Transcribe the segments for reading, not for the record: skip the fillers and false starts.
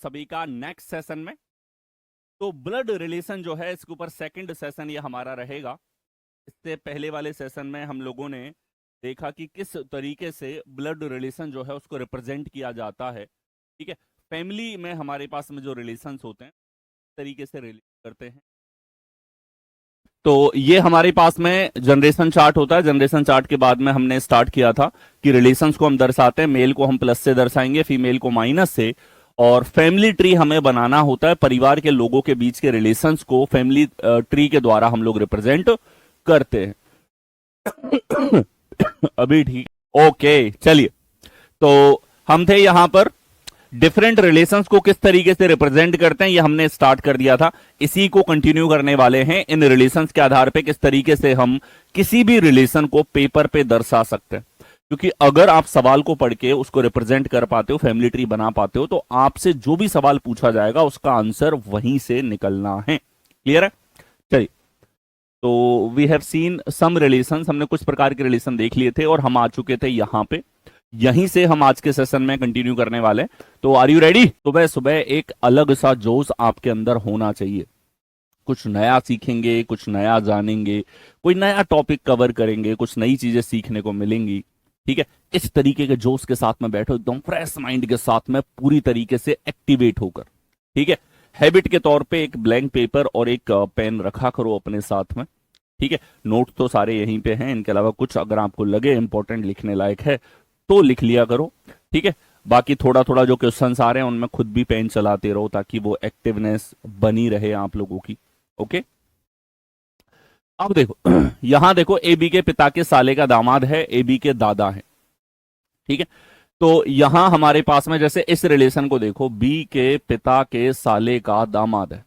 सभी का next session में। तो ब्लड रिलेशन जो है इसके ऊपर सेकंड सेशन ये हमारा रहेगा। इससे पहले वाले सेशन में हम लोगों ने देखा कि किस तरीके से ब्लड रिलेशन जो है उसको रिप्रेजेंट किया जाता है। ठीक है, फैमिली में हमारे पास में जो रिलेशंस होते हैं इस तरीके से रिलेट करते हैं। तो ये हमारे पास में जनरेशन चार्ट होता है। जनरेशन चार्ट के बाद में हमने स्टार्ट किया था कि रिलेशंस को हम दर्शाते हैं, मेल को हम प्लस से दर्शाएंगे, फीमेल को माइनस से। और फैमिली ट्री हमें बनाना होता है, परिवार के लोगों के बीच के रिलेशंस को फैमिली ट्री के द्वारा हम लोग रिप्रेजेंट करते हैं। अभी ठीक, ओके चलिए। तो हम थे यहां पर डिफरेंट रिलेशंस को किस तरीके से रिप्रेजेंट करते हैं, ये हमने स्टार्ट कर दिया था। इसी को कंटिन्यू करने वाले हैं। इन रिलेशंस के आधार पे किस तरीके से हम किसी भी रिलेशन को पेपर पे दर्शा सकते हैं, क्योंकि अगर आप सवाल को पढ़ के उसको रिप्रेजेंट कर पाते हो, फैमिली ट्री बना पाते हो, तो आपसे जो भी सवाल पूछा जाएगा उसका आंसर वहीं से निकलना है। क्लियर है? चलिए, तो we have seen some relations, हमने कुछ प्रकार के रिलेशन देख लिए थे और हम आ चुके थे यहां पे। यहीं से हम आज के सेशन में कंटिन्यू करने वाले हैं। तो आर यू रेडी? सुबह सुबह एक अलग सा जोश आपके अंदर होना चाहिए। कुछ नया सीखेंगे, कुछ नया जानेंगे, कोई नया टॉपिक कवर करेंगे, कुछ नई चीजें सीखने को मिलेंगी। ठीक है, इस तरीके के जोश के साथ में बैठो, एकदम फ्रेश माइंड के साथ में पूरी तरीके से एक्टिवेट होकर। ठीक है, हैबिट के तौर पे एक ब्लैंक पेपर और एक पेन रखा करो अपने साथ में। ठीक है, नोट तो सारे यहीं पे हैं, इनके अलावा कुछ अगर आपको लगे इंपॉर्टेंट लिखने लायक है तो लिख लिया करो। ठीक है, बाकी थोड़ा थोड़ा जो क्वेश्चंस आ रहे हैं उनमें खुद भी पेन चलाते रहो ताकि वो एक्टिवनेस बनी रहे आप लोगों की। ओके, अब देखो यहां देखो, ए बी के पिता के साले का दामाद है, ए बी के दादा है। ठीक है, तो यहां हमारे पास में जैसे इस रिलेशन को देखो, बी के पिता के साले का दामाद है,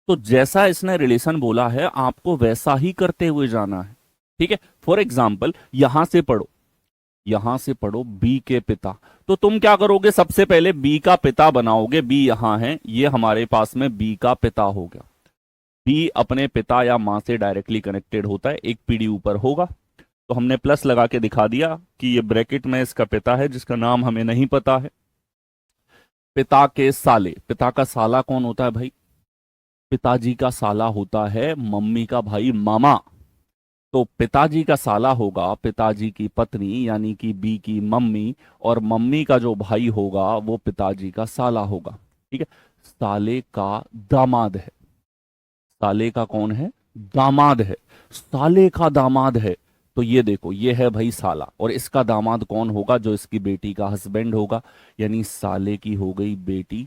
तो जैसा इसने रिलेशन बोला है आपको वैसा ही करते हुए जाना है। ठीक है, फॉर एग्जाम्पल यहां से पढ़ो, यहां से पढ़ो बी के पिता, तो तुम क्या करोगे, सबसे पहले बी का पिता बनाओगे। बी यहां है, ये हमारे पास में बी का पिता हो गया। बी अपने पिता या मां से डायरेक्टली कनेक्टेड होता है, एक पीढ़ी ऊपर होगा। तो हमने प्लस लगा के दिखा दिया कि ये ब्रैकेट में इसका पिता है जिसका नाम हमें नहीं पता है। पिता के साले, पिता का साला कौन होता है भाई? पिताजी का साला होता है मम्मी का भाई, मामा। तो पिताजी का साला होगा पिताजी की पत्नी यानी कि बी की मम्मी, और मम्मी का जो भाई होगा वो पिताजी का साला होगा। ठीक है, साले का दामाद है। साले का कौन है? दामाद है। साले का दामाद है, तो ये देखो ये है भाई साला, और इसका दामाद कौन होगा? जो इसकी बेटी का हस्बैंड होगा, यानी साले की हो गई बेटी,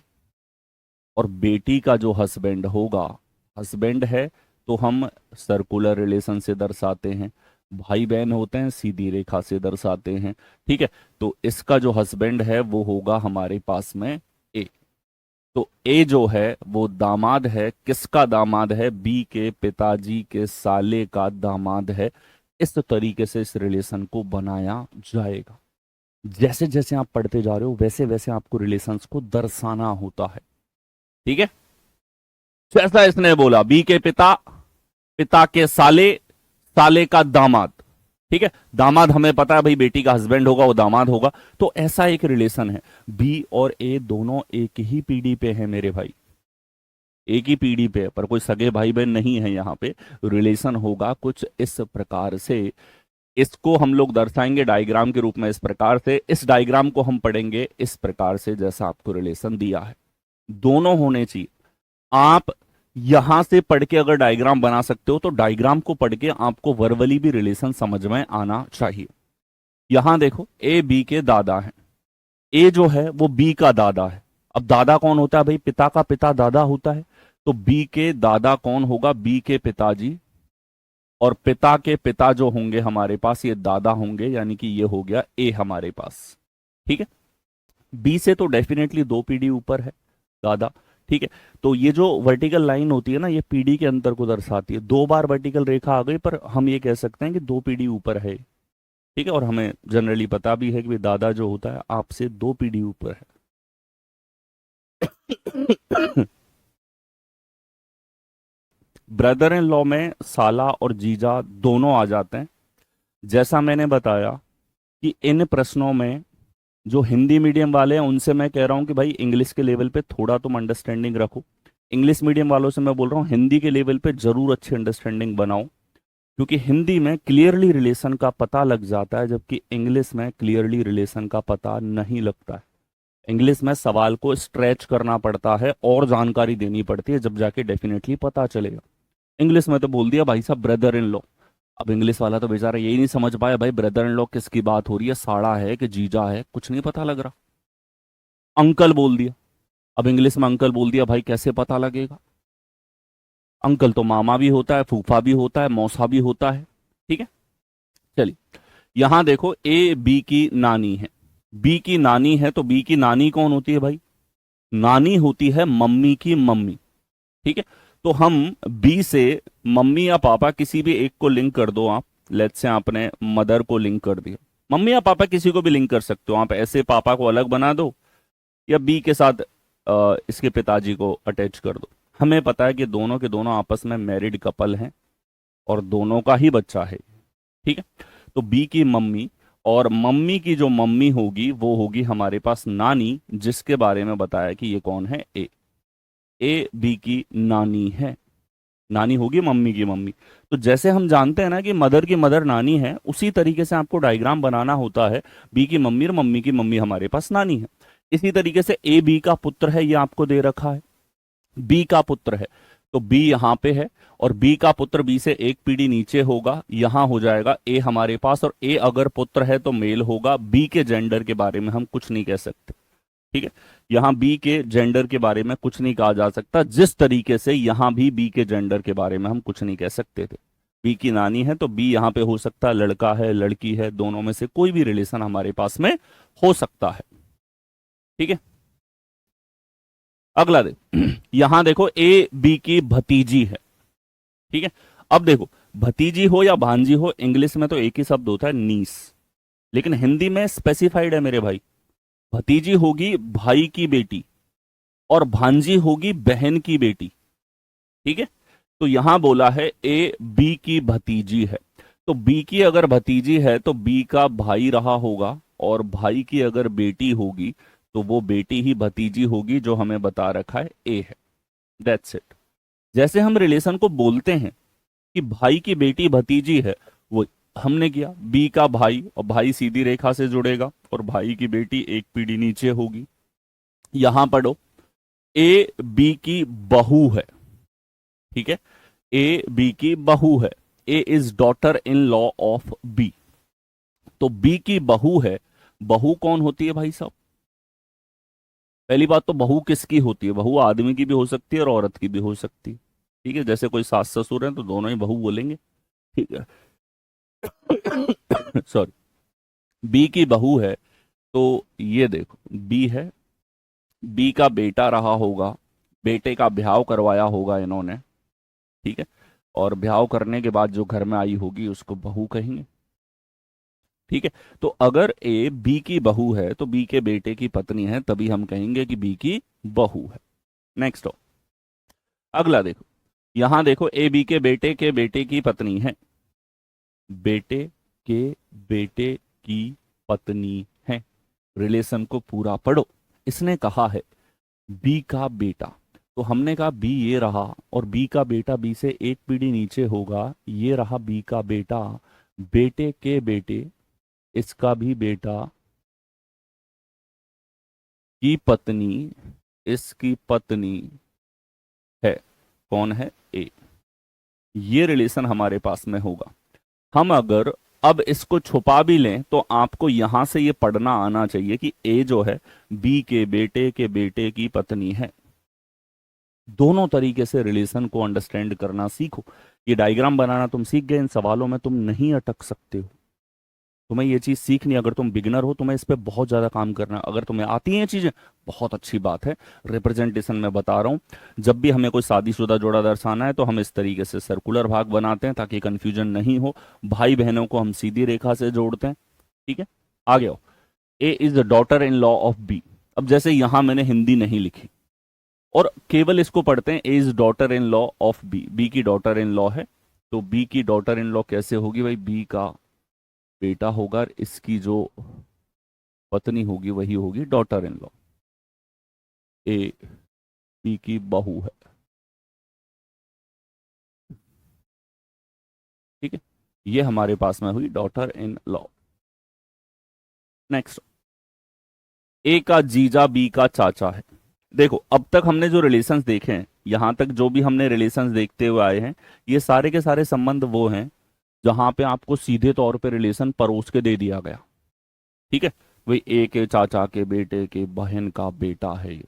और बेटी का जो हस्बैंड होगा, हस्बैंड है तो हम सर्कुलर रिलेशन से दर्शाते हैं, भाई बहन होते हैं सीधी रेखा से दर्शाते हैं। ठीक है, तो इसका जो हस्बैंड है वो होगा हमारे पास में ए। तो ए जो है वो दामाद है, किसका दामाद है? बी के पिताजी के साले का दामाद है। इस तरीके से इस रिलेशन को बनाया जाएगा। जैसे जैसे आप पढ़ते जा रहे हो वैसे वैसे आपको रिलेशंस को दर्शाना होता है। ठीक है, जैसा इसने बोला, बी के पिता, पिता के साले, साले का दामाद। ठीक है, दामाद हमें पता है भाई बेटी का हस्बैंड होगा, वो दामाद होगा। तो ऐसा एक रिलेशन है। बी और ए दोनों एक ही पीढ़ी पे है मेरे भाई, एक ही पीढ़ी पे है, पर कोई सगे भाई बहन नहीं है यहाँ पे। रिलेशन होगा कुछ इस प्रकार से। इसको हम लोग दर्शाएंगे डायग्राम के रूप में इस प्रकार से। इस डायग्राम को हम पढ़ेंगे इस प्रकार से जैसा आपको रिलेशन दिया है। दोनों होने चाहिए। आप यहां से पढ़ के अगर डायग्राम बना सकते हो तो डायग्राम को पढ़ के आपको वर्बली भी रिलेशन समझ में आना चाहिए। यहां देखो, ए बी के दादा है, ए जो है वो बी का दादा है। अब दादा कौन होता है भाई? पिता का पिता दादा होता है। तो बी के दादा कौन होगा? बी के पिताजी, और पिता के पिता जो होंगे हमारे पास ये दादा होंगे, यानी कि ये हो गया ए हमारे पास। ठीक है, बी से तो डेफिनेटली दो पीढ़ी ऊपर है दादा। ठीक है, तो ये जो वर्टिकल लाइन होती है ना, ये पीढ़ी के अंतर को दर्शाती है। दो बार वर्टिकल रेखा आ गई, पर हम ये कह सकते हैं कि दो पीढ़ी ऊपर है। ठीक है, और हमें जनरली पता भी है कि दादा जो होता है आपसे दो पीढ़ी ऊपर है। ब्रदर इन लॉ में साला और जीजा दोनों आ जाते हैं। जैसा मैंने बताया कि इन प्रश्नों में जो हिंदी मीडियम वाले हैं उनसे मैं कह रहा हूं कि भाई इंग्लिश के लेवल पे थोड़ा तुम अंडरस्टैंडिंग रखो। इंग्लिश मीडियम वालों से मैं बोल रहा हूँ हिंदी के लेवल पे जरूर अच्छी अंडरस्टैंडिंग बनाओ, क्योंकि हिंदी में क्लियरली रिलेशन का पता लग जाता है, जबकि इंग्लिश में क्लियरली रिलेशन का पता नहीं लगता है। इंग्लिश में सवाल को स्ट्रेच करना पड़ता है और जानकारी देनी पड़ती है, जब जाके डेफिनेटली पता चलेगा। इंग्लिश में तो बोल दिया भाई साहब ब्रदर इन लॉ। अब इंग्लिश वाला तो बेचारा यही नहीं समझ पाया भाई ब्रदर इन लॉ किसकी बात हो रही है, साड़ा है कि जीजा है, कुछ नहीं पता लग रहा। अंकल बोल दिया, अब इंग्लिश में अंकल बोल दिया, भाई कैसे पता लगेगा। अंकल तो मामा भी होता है, फूफा भी होता है, मौसा भी होता है। ठीक है, चलिए यहां देखो ए बी की नानी है। बी की नानी है तो बी की नानी कौन होती है भाई? नानी होती है मम्मी की मम्मी। ठीक है, तो हम बी से मम्मी या पापा किसी भी एक को लिंक कर दो आप। लेट्स से आपने मदर को लिंक कर दिया, मम्मी या पापा किसी को भी लिंक कर सकते हो आप, ऐसे पापा को अलग बना दो या बी के साथ इसके पिताजी को अटैच कर दो। हमें पता है कि दोनों के दोनों आपस में मैरिड कपल हैं और दोनों का ही बच्चा है। ठीक है, तो बी की मम्मी और मम्मी की जो मम्मी होगी वो होगी हमारे पास नानी, जिसके बारे में बताया कि ये कौन है, ए बी की नानी है। नानी होगी मम्मी की मम्मी। तो जैसे हम जानते हैं ना कि मदर की मदर नानी है, उसी तरीके से आपको डायग्राम बनाना होता है। बी की मम्मी और मम्मी की मम्मी हमारे पास नानी है। इसी तरीके से ए बी का पुत्र है, ये आपको दे रखा है। बी का पुत्र है तो बी यहां पे है, और बी का पुत्र बी से एक पीढ़ी नीचे होगा, यहां हो जाएगा ए हमारे पास। और ए अगर पुत्र है तो मेल होगा। बी के जेंडर के बारे में हम कुछ नहीं कह सकते। ठीक है, यहां बी के जेंडर के बारे में कुछ नहीं कहा जा सकता, जिस तरीके से यहां भी बी के जेंडर के बारे में हम कुछ नहीं कह सकते थे। बी की नानी है तो बी यहां पे हो सकता है लड़का है लड़की है, दोनों में से कोई भी रिलेशन हमारे पास में हो सकता है। ठीक है, अगला देखो यहां देखो ए बी की भतीजी है। ठीक है, अब देखो भतीजी हो या भांजी हो, इंग्लिश में तो एक ही शब्द होता है नीस, लेकिन हिंदी में स्पेसिफाइड है मेरे भाई। भतीजी होगी भाई की बेटी और भांजी होगी बहन की बेटी। ठीक है, तो यहां बोला है ए बी की भतीजी है, तो बी की अगर भतीजी है तो बी का भाई रहा होगा, और भाई की अगर बेटी होगी तो वो बेटी ही भतीजी होगी, जो हमें बता रखा है ए है। That's it. जैसे हम रिलेशन को बोलते हैं कि भाई की बेटी भतीजी है, वो हमने किया, बी का भाई, और भाई सीधी रेखा से जुड़ेगा और भाई की बेटी एक पीढ़ी नीचे होगी। यहां पढ़ो ए बी की बहू है। ठीक है, ए बी की बहू है। A is daughter in law of B, तो बी की बहू है। बहू कौन होती है भाई साहब? पहली बात तो बहू किसकी होती है? बहू आदमी की भी हो सकती है और औरत की भी हो सकती है। ठीक है, जैसे कोई सास ससुर है तो दोनों ही बहू बोलेंगे। ठीक है सॉरी, बी की बहू है तो ये देखो बी है, बी का बेटा रहा होगा, बेटे का ब्याह करवाया होगा इन्होंने। ठीक है, और ब्याह करने के बाद जो घर में आई होगी उसको बहू कहेंगे। ठीक है, तो अगर ए बी की बहू है तो बी के बेटे की पत्नी है, तभी हम कहेंगे कि बी की बहू है। नेक्स्ट हो, अगला देखो, यहां देखो ए बी के बेटे की पत्नी है। बेटे के बेटे की पत्नी है, रिलेशन को पूरा पढ़ो। इसने कहा है बी का बेटा, तो हमने कहा बी ये रहा, और बी का बेटा बी से एक पीढ़ी नीचे होगा, ये रहा बी का बेटा। बेटे के बेटे, इसका भी बेटा की पत्नी, इसकी पत्नी है, कौन है, ए। ये रिलेशन हमारे पास में होगा। हम अगर अब इसको छुपा भी लें तो आपको यहां से ये पढ़ना आना चाहिए कि ए जो है बी के बेटे की पत्नी है। दोनों तरीके से रिलेशन को अंडरस्टैंड करना सीखो। ये डायग्राम बनाना तुम सीख गए, इन सवालों में तुम नहीं अटक सकते हो। तुम्हें ये चीज सीखनी, अगर तुम बिगिनर हो तुम्हें इस पे बहुत ज्यादा काम करना है। अगर तुम्हें आती हैं ये चीजें बहुत अच्छी बात है। रिप्रेजेंटेशन में बता रहा हूं, जब भी हमें कोई शादीशुदा जोड़ा दर्शाना है तो हम इस तरीके से सर्कुलर भाग बनाते हैं ताकि कंफ्यूजन नहीं हो। भाई बहनों को हम सीधी रेखा से जोड़ते हैं। ठीक है, आगे आओ, A is the daughter in law of B. अब जैसे यहां मैंने हिंदी नहीं लिखी और केवल इसको पढ़ते हैं, A is daughter in law of B, B की डॉटर इन लॉ है, तो बी की डॉटर इन लॉ कैसे होगी भाई? बी का बेटा होगा, और इसकी जो पत्नी होगी वही होगी daughter in law. A B की बहू है, ठीक है, ये हमारे पास में हुई डॉटर इन लॉ। नेक्स्ट, ए का जीजा बी का चाचा है। देखो अब तक हमने जो रिलेशंस देखे हैं, यहां तक जो भी हमने रिलेशंस देखते हुए आए हैं, ये सारे के सारे संबंध वो हैं जहां पे आपको सीधे तौर पे रिलेशन परोस के दे दिया गया। ठीक है, वही ए के चाचा के बेटे के बहन का बेटा है ये,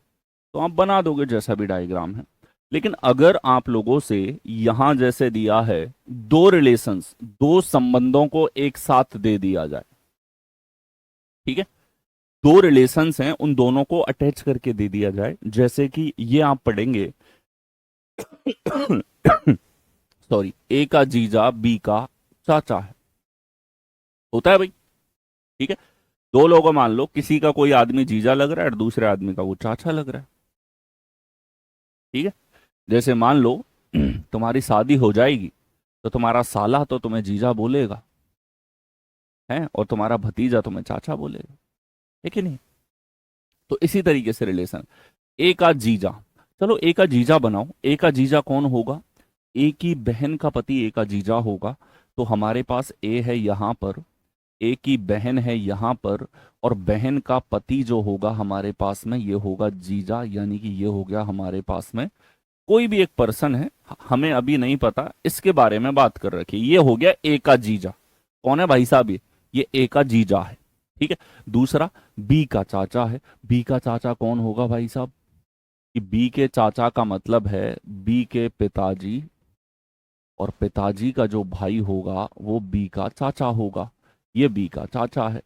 तो आप बना दोगे जैसा भी डायग्राम है। लेकिन अगर आप लोगों से यहां जैसे दिया है, दो रिलेशंस, दो संबंधों को एक साथ दे दिया जाए, ठीक है, दो रिलेशंस हैं उन दोनों को अटैच करके दे दिया जाए, जैसे कि ये आप पढ़ेंगे सॉरी, ए का जीजा बी का चाचा है, होता है भाई, ठीक है। दो लोगों मान लो किसी का कोई आदमी जीजा लग रहा है और दूसरे आदमी का वो चाचा लग रहा है, ठीक है। जैसे मान लो तुम्हारी शादी हो जाएगी तो तुम्हारा साला तो तुम्हें जीजा बोलेगा, है, और तुम्हारा भतीजा तुम्हें चाचा बोलेगा, है कि नहीं। तो इसी तरीके से रिलेशन, ए का जीजा, चलो ए का जीजा बनाओ, ए का जीजा कौन होगा, ए की बहन का पति ए का जीजा होगा। तो हमारे पास ए है यहां पर, ए की बहन है यहां पर, और बहन का पति जो होगा हमारे पास में ये होगा जीजा, यानी कि ये हो गया हमारे पास में कोई भी एक पर्सन है, हमें अभी नहीं पता, इसके बारे में बात कर रखी, ये हो गया ए का जीजा। कौन है भाई साहब, ये ए का जीजा है, ठीक है। दूसरा बी का चाचा है, बी का चाचा कौन होगा भाई साहब, कि बी के चाचा का मतलब है बी के पिताजी, और पिताजी का जो भाई होगा वो बी का चाचा होगा, ये बी का चाचा है।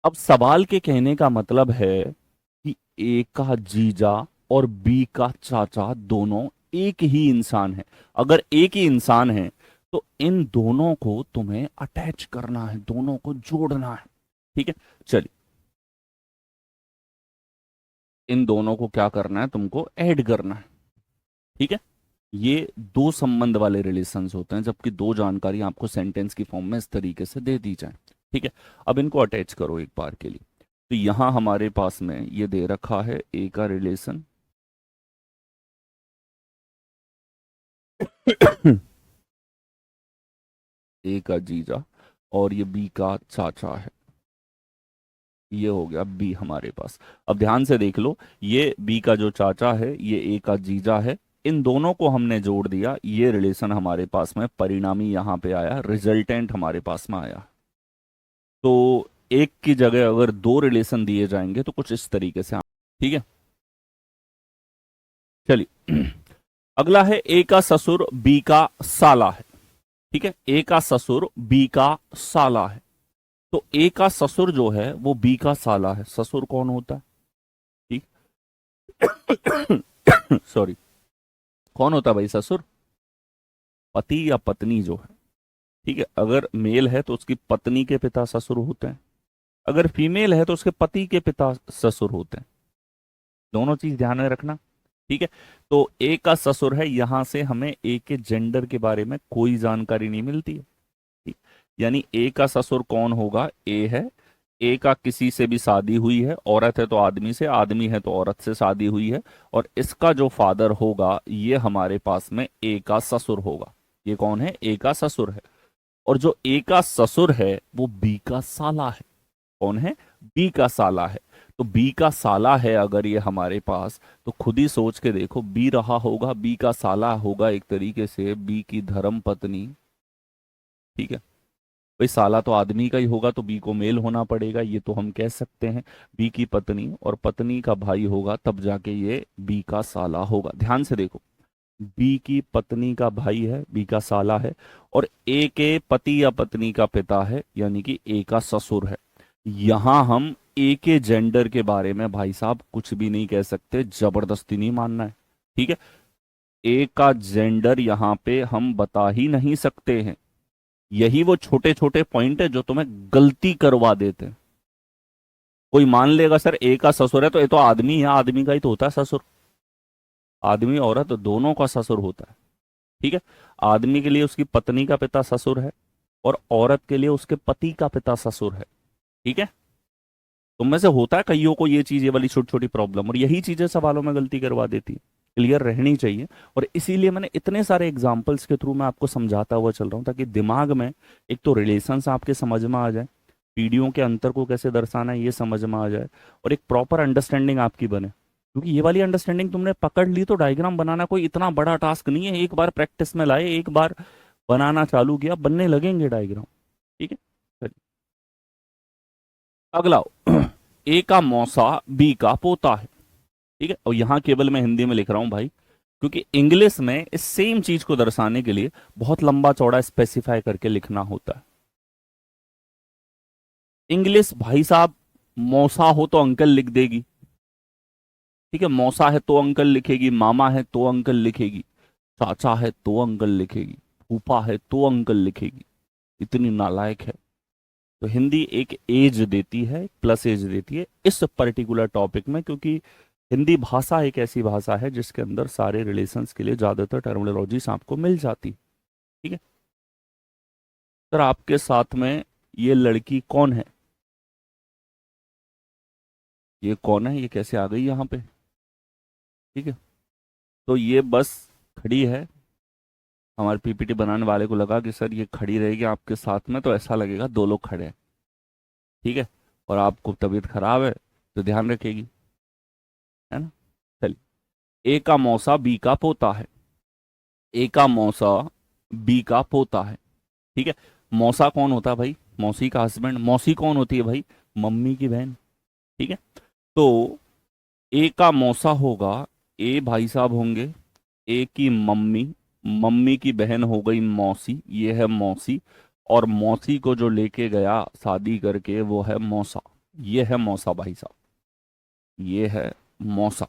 अब सवाल के कहने का मतलब है कि ए का जीजा और बी का चाचा दोनों एक ही इंसान है। अगर एक ही इंसान है तो इन दोनों को तुम्हें अटैच करना है, दोनों को जोड़ना है, ठीक है। चलिए, इन दोनों को क्या करना है, तुमको ऐड करना है, ठीक है। ये दो संबंध वाले रिलेशंस होते हैं, जबकि दो जानकारी आपको सेंटेंस की फॉर्म में इस तरीके से दे दी जाए, ठीक है। अब इनको अटैच करो एक बार के लिए। तो यहां हमारे पास में ये दे रखा है ए का रिलेशन ए का जीजा, और ये बी का चाचा है, ये हो गया बी हमारे पास। अब ध्यान से देख लो, ये बी का जो चाचा है ये ए का जीजा है, इन दोनों को हमने जोड़ दिया, ये रिलेशन हमारे पास में परिणामी यहां पे आया, रिजल्टेंट हमारे पास में आया। तो एक की जगह अगर दो रिलेशन दिए जाएंगे तो कुछ इस तरीके से, ठीक है। चलिए अगला है ए का ससुर बी का साला है, ठीक है। ए का ससुर बी का साला है, तो ए का ससुर जो है वो बी का साला है। ससुर कौन होता है, ठीक सॉरी, कौन होता है भाई ससुर, पति या पत्नी जो है, ठीक है। अगर मेल है तो उसकी पत्नी के पिता ससुर होते हैं, अगर फीमेल है तो उसके पति के पिता ससुर होते हैं, दोनों चीज ध्यान में रखना, ठीक है। तो ए का ससुर है, यहां से हमें ए के जेंडर के बारे में कोई जानकारी नहीं मिलती है, ठीक। यानी ए का ससुर कौन होगा, ए है, ए का किसी से भी शादी हुई है, औरत है तो आदमी से, आदमी है तो औरत से शादी हुई है, और इसका जो फादर होगा ये हमारे पास में ए का ससुर होगा। ये कौन है, ए का ससुर है। और जो ए का ससुर है वो बी का साला है। कौन है, बी का साला है। तो बी का साला है अगर ये हमारे पास, तो खुद ही सोच के देखो, बी रहा होगा, बी का साला होगा एक तरीके से बी की धर्म पत्नी, ठीक है। भाई साला तो आदमी का ही होगा तो बी को मेल होना पड़ेगा, ये तो हम कह सकते हैं। बी की पत्नी और पत्नी का भाई होगा तब जाके ये बी का साला होगा। ध्यान से देखो, बी की पत्नी का भाई है, बी का साला है, और ए के पति या पत्नी का पिता है, यानी कि ए का ससुर है। यहां हम ए के जेंडर के बारे में भाई साहब कुछ भी नहीं कह सकते, जबरदस्ती नहीं मानना है, ठीक है। ए का जेंडर यहां पे हम बता ही नहीं सकते हैं। यही वो छोटे छोटे पॉइंट है जो तुम्हें गलती करवा देते हैं। कोई मान लेगा सर ए का ससुर है तो ये तो आदमी है, आदमी का ही तो होता है ससुर, आदमी औरत दोनों का ससुर होता है, ठीक है। आदमी के लिए उसकी पत्नी का पिता ससुर है, और औरत के लिए उसके पति का पिता ससुर है, ठीक है। तुम में से होता है कईयों को ये चीज, ये वाली छोटी छोटी प्रॉब्लम, और यही चीजें सवालों में गलती करवा देती है। क्लियर रहनी चाहिए। और इसीलिए मैंने इतने सारे एग्जाम्पल्स के थ्रू मैं आपको समझाता हुआ चल रहा हूँ, ताकि दिमाग में एक तो रिलेशंस आपके समझ में आ जाए, पीढ़ियों के अंतर को कैसे दर्शाना है ये समझ में आ जाए, और एक प्रॉपर अंडरस्टैंडिंग आपकी बने। क्योंकि ये वाली अंडरस्टैंडिंग तुमने पकड़ ली तो डायग्राम बनाना कोई इतना बड़ा टास्क नहीं है। एक बार प्रैक्टिस में लाए, एक बार बनाना चालू किया, बनने लगेंगे डायग्राम। ठीक है, चलिए अगला। ए का मौसा बी का पोता है। ठीक है, और यहां केवल मैं हिंदी में लिख रहा हूं भाई, क्योंकि इंग्लिश में इस सेम चीज को दर्शाने के लिए बहुत लंबा चौड़ा स्पेसिफाई करके लिखना होता है। इंग्लिश भाई साहब, मौसा हो तो अंकल लिख देगी। ठीक है, मौसा है तो अंकल लिखेगी, मामा है तो अंकल लिखेगी, चाचा है तो अंकल लिखेगी, फूफा है तो अंकल लिखेगी। इतनी नालायक है। तो हिंदी एक एज देती है, प्लस एज देती है इस पर्टिकुलर टॉपिक में, क्योंकि हिंदी भाषा एक ऐसी भाषा है जिसके अंदर सारे रिलेशंस के लिए ज्यादातर टर्मिनोलॉजीज आपको मिल जाती। ठीक है, सर आपके साथ में ये लड़की कौन है? ये कौन है? ये कैसे आ गई यहाँ पे? ठीक है, तो ये बस खड़ी है। हमारे पीपीटी बनाने वाले को लगा कि सर ये खड़ी रहेगी आपके साथ में तो ऐसा लगेगा दो लोग खड़े हैं। ठीक है, और आपको तबीयत खराब है तो ध्यान रखेगी, है ना। चलिए, ए का मौसा बी का पोता है। ए का मौसा बी का पोता है। ठीक है, मौसा कौन होता है भाई? मौसी का हस्बैंड। मौसी कौन होती है भाई? मम्मी की बहन। ठीक है, तो ए का मौसा होगा, ए भाई साहब होंगे, ए की मम्मी, मम्मी की बहन हो गई मौसी, ये है मौसी, और मौसी को जो लेके गया शादी करके वो है मौसा। ये है मौसा भाई साहब, ये है मौसा,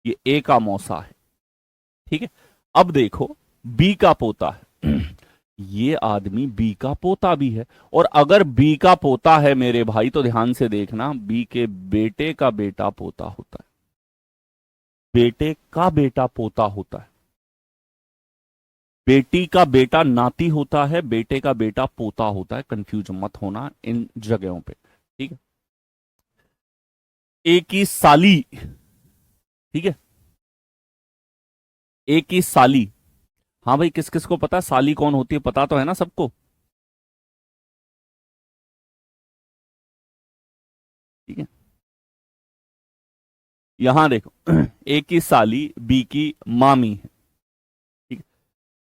ये ए का मौसा है। ठीक है, अब देखो बी का पोता है। ये आदमी बी का पोता भी है, और अगर बी का पोता है मेरे भाई तो ध्यान से देखना, बी के बेटे का बेटा पोता होता है। बेटे का बेटा पोता होता है। बेटी का बेटा नाती होता है, बेटे का बेटा पोता होता है। कंफ्यूज मत होना इन जगहों पे। ठीक है, ए की साली। ठीक है, ए की साली। हाँ भाई, किस किस को पता है साली कौन होती है? पता तो है ना सबको। ठीक है, यहां देखो। ए की साली बी की मामी है। ठीक है,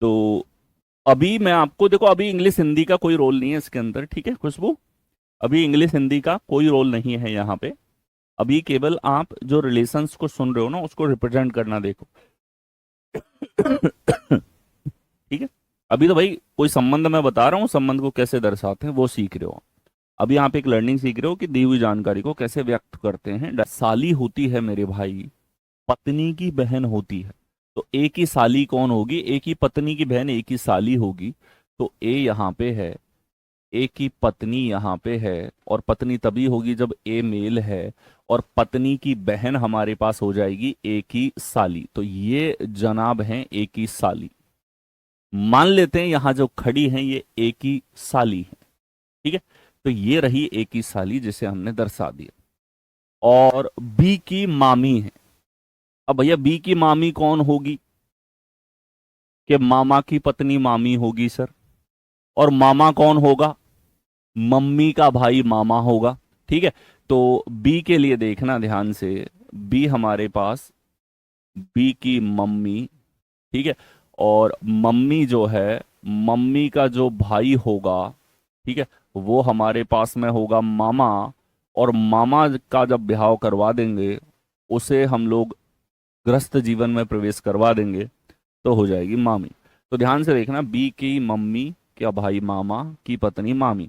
तो अभी मैं आपको देखो, अभी इंग्लिश हिंदी का कोई रोल नहीं है इसके अंदर। ठीक है खुशबू, अभी इंग्लिश हिंदी का कोई रोल नहीं है यहाँ पे। अभी केवल आप जो रिलेशंस को सुन रहे हो ना उसको रिप्रेजेंट करना देखो। ठीक है, अभी तो भाई कोई संबंध मैं बता रहा हूँ, संबंध को कैसे दर्शाते हैं वो सीख रहे हो। अभी आप एक लर्निंग सीख रहे हो कि दी हुई जानकारी को कैसे व्यक्त करते हैं। साली होती है मेरे भाई, पत्नी की बहन होती है। तो ए की साली कौन होगी? ए की पत्नी की बहन ए की साली होगी। तो ए यहाँ पे है, ए की पत्नी यहाँ पे है, और पत्नी तभी होगी जब ए मेल है, और पत्नी की बहन हमारे पास हो जाएगी ए की साली। तो ये जनाब हैं ए की साली। मान लेते हैं यहां जो खड़ी हैं ये ए की साली है। ठीक है, तो ये रही ए की साली जिसे हमने दर्शा दिया। और बी की मामी है। अब भैया बी की मामी कौन होगी? कि मामा की पत्नी मामी होगी सर। और मामा कौन होगा? मम्मी का भाई मामा होगा। ठीक है, तो बी के लिए देखना ध्यान से, बी हमारे पास, बी की मम्मी। ठीक है, और मम्मी जो है, मम्मी का जो भाई होगा, ठीक है, वो हमारे पास में होगा मामा। और मामा का जब ब्याह करवा देंगे, उसे हम लोग गृहस्थ जीवन में प्रवेश करवा देंगे, तो हो जाएगी मामी। तो ध्यान से देखना, बी की मम्मी क्या भाई मामा की पत्नी मामी।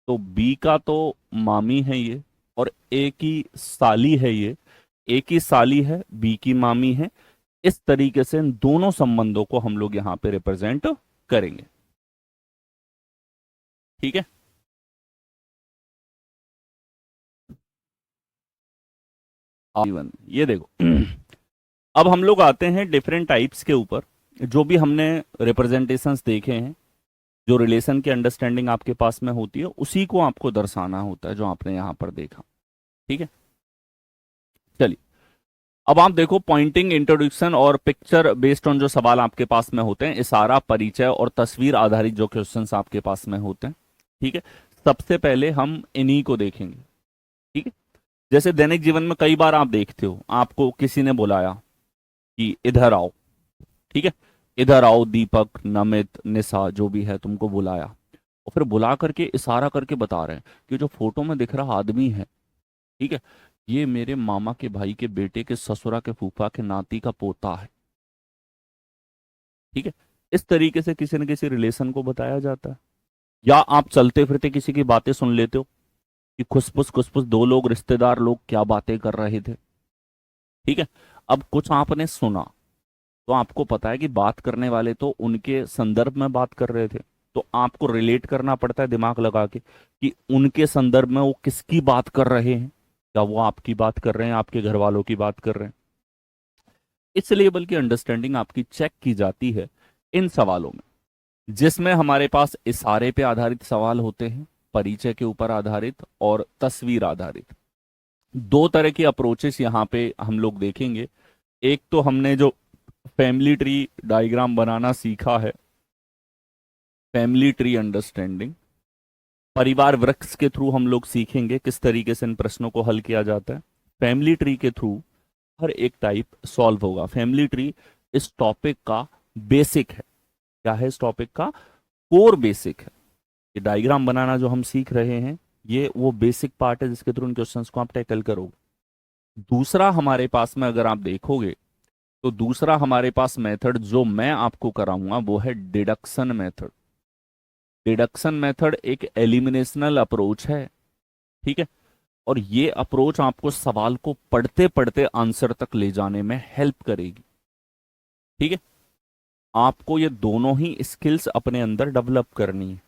तो बी का तो मामी है ये, और ए की साली है ये। ए की साली है, बी की मामी है। इस तरीके से इन दोनों संबंधों को हम लोग यहां पे रिप्रेजेंट करेंगे। ठीक है, जीवन ये देखो। अब हम लोग आते हैं डिफरेंट टाइप्स के ऊपर। जो भी हमने रिप्रेजेंटेशंस देखे हैं, जो रिलेशन की अंडरस्टैंडिंग आपके पास में होती है, उसी को आपको दर्शाना होता है जो आपने यहां पर देखा। ठीक है, चलिए अब आप देखो, पॉइंटिंग, इंट्रोडक्शन और पिक्चर बेस्ड ऑन जो सवाल आपके पास में होते हैं, इशारा, परिचय और तस्वीर आधारित जो क्वेश्चंस आपके पास में होते हैं। ठीक है, सबसे पहले हम इन्हीं को देखेंगे। ठीक है, जैसे दैनिक जीवन में कई बार आप देखते हो, आपको किसी ने बुलाया कि इधर आओ। ठीक है, इधर आओ दीपक, नमित, निशा, जो भी है, तुमको बुलाया और फिर बुला करके इशारा करके बता रहे हैं कि जो फोटो में दिख रहा आदमी है, ठीक है, ये मेरे मामा के भाई के बेटे के ससुरा के फूफा के नाती का पोता है। ठीक है, इस तरीके से किसी न किसी रिलेशन को बताया जाता है। या आप चलते फिरते किसी की बातें सुन लेते हो कि खुसफुस खुसफुस दो लोग, रिश्तेदार लोग क्या बातें कर रहे थे। ठीक है, अब कुछ आपने सुना तो आपको पता है कि बात करने वाले तो उनके संदर्भ में बात कर रहे थे, तो आपको रिलेट करना पड़ता है दिमाग लगा के कि उनके संदर्भ में वो किसकी बात कर रहे हैं। क्या वो आपकी बात कर रहे हैं, आपके घर वालों की बात कर रहे हैं। इस लेवल की अंडरस्टैंडिंग आपकी चेक की जाती है इन सवालों में, जिसमें हमारे पास इशारे पे आधारित सवाल होते हैं, परिचय के ऊपर आधारित और तस्वीर आधारित। दो तरह की अप्रोचेस यहाँ पे हम लोग देखेंगे। एक तो हमने जो फैमिली ट्री डायग्राम बनाना सीखा है, फैमिली ट्री अंडरस्टैंडिंग, परिवार वृक्ष के थ्रू हम लोग सीखेंगे किस तरीके से इन प्रश्नों को हल किया जाता है। फैमिली ट्री के थ्रू हर एक टाइप सॉल्व होगा। फैमिली ट्री इस टॉपिक का बेसिक है। क्या है इस टॉपिक का? कोर बेसिक है। ये डायग्राम बनाना जो हम सीख रहे हैं, ये वो बेसिक पार्ट है जिसके थ्रू इन क्वेश्चंस को आप टैकल करोगे। दूसरा हमारे पास में अगर आप देखोगे तो दूसरा हमारे पास मेथड जो मैं आपको कराऊंगा वो है डिडक्शन मेथड। डिडक्शन मेथड एक एलिमिनेशनल अप्रोच है। ठीक है, और ये अप्रोच आपको सवाल को पढ़ते पढ़ते आंसर तक ले जाने में हेल्प करेगी। ठीक है, आपको ये दोनों ही स्किल्स अपने अंदर डेवलप करनी है।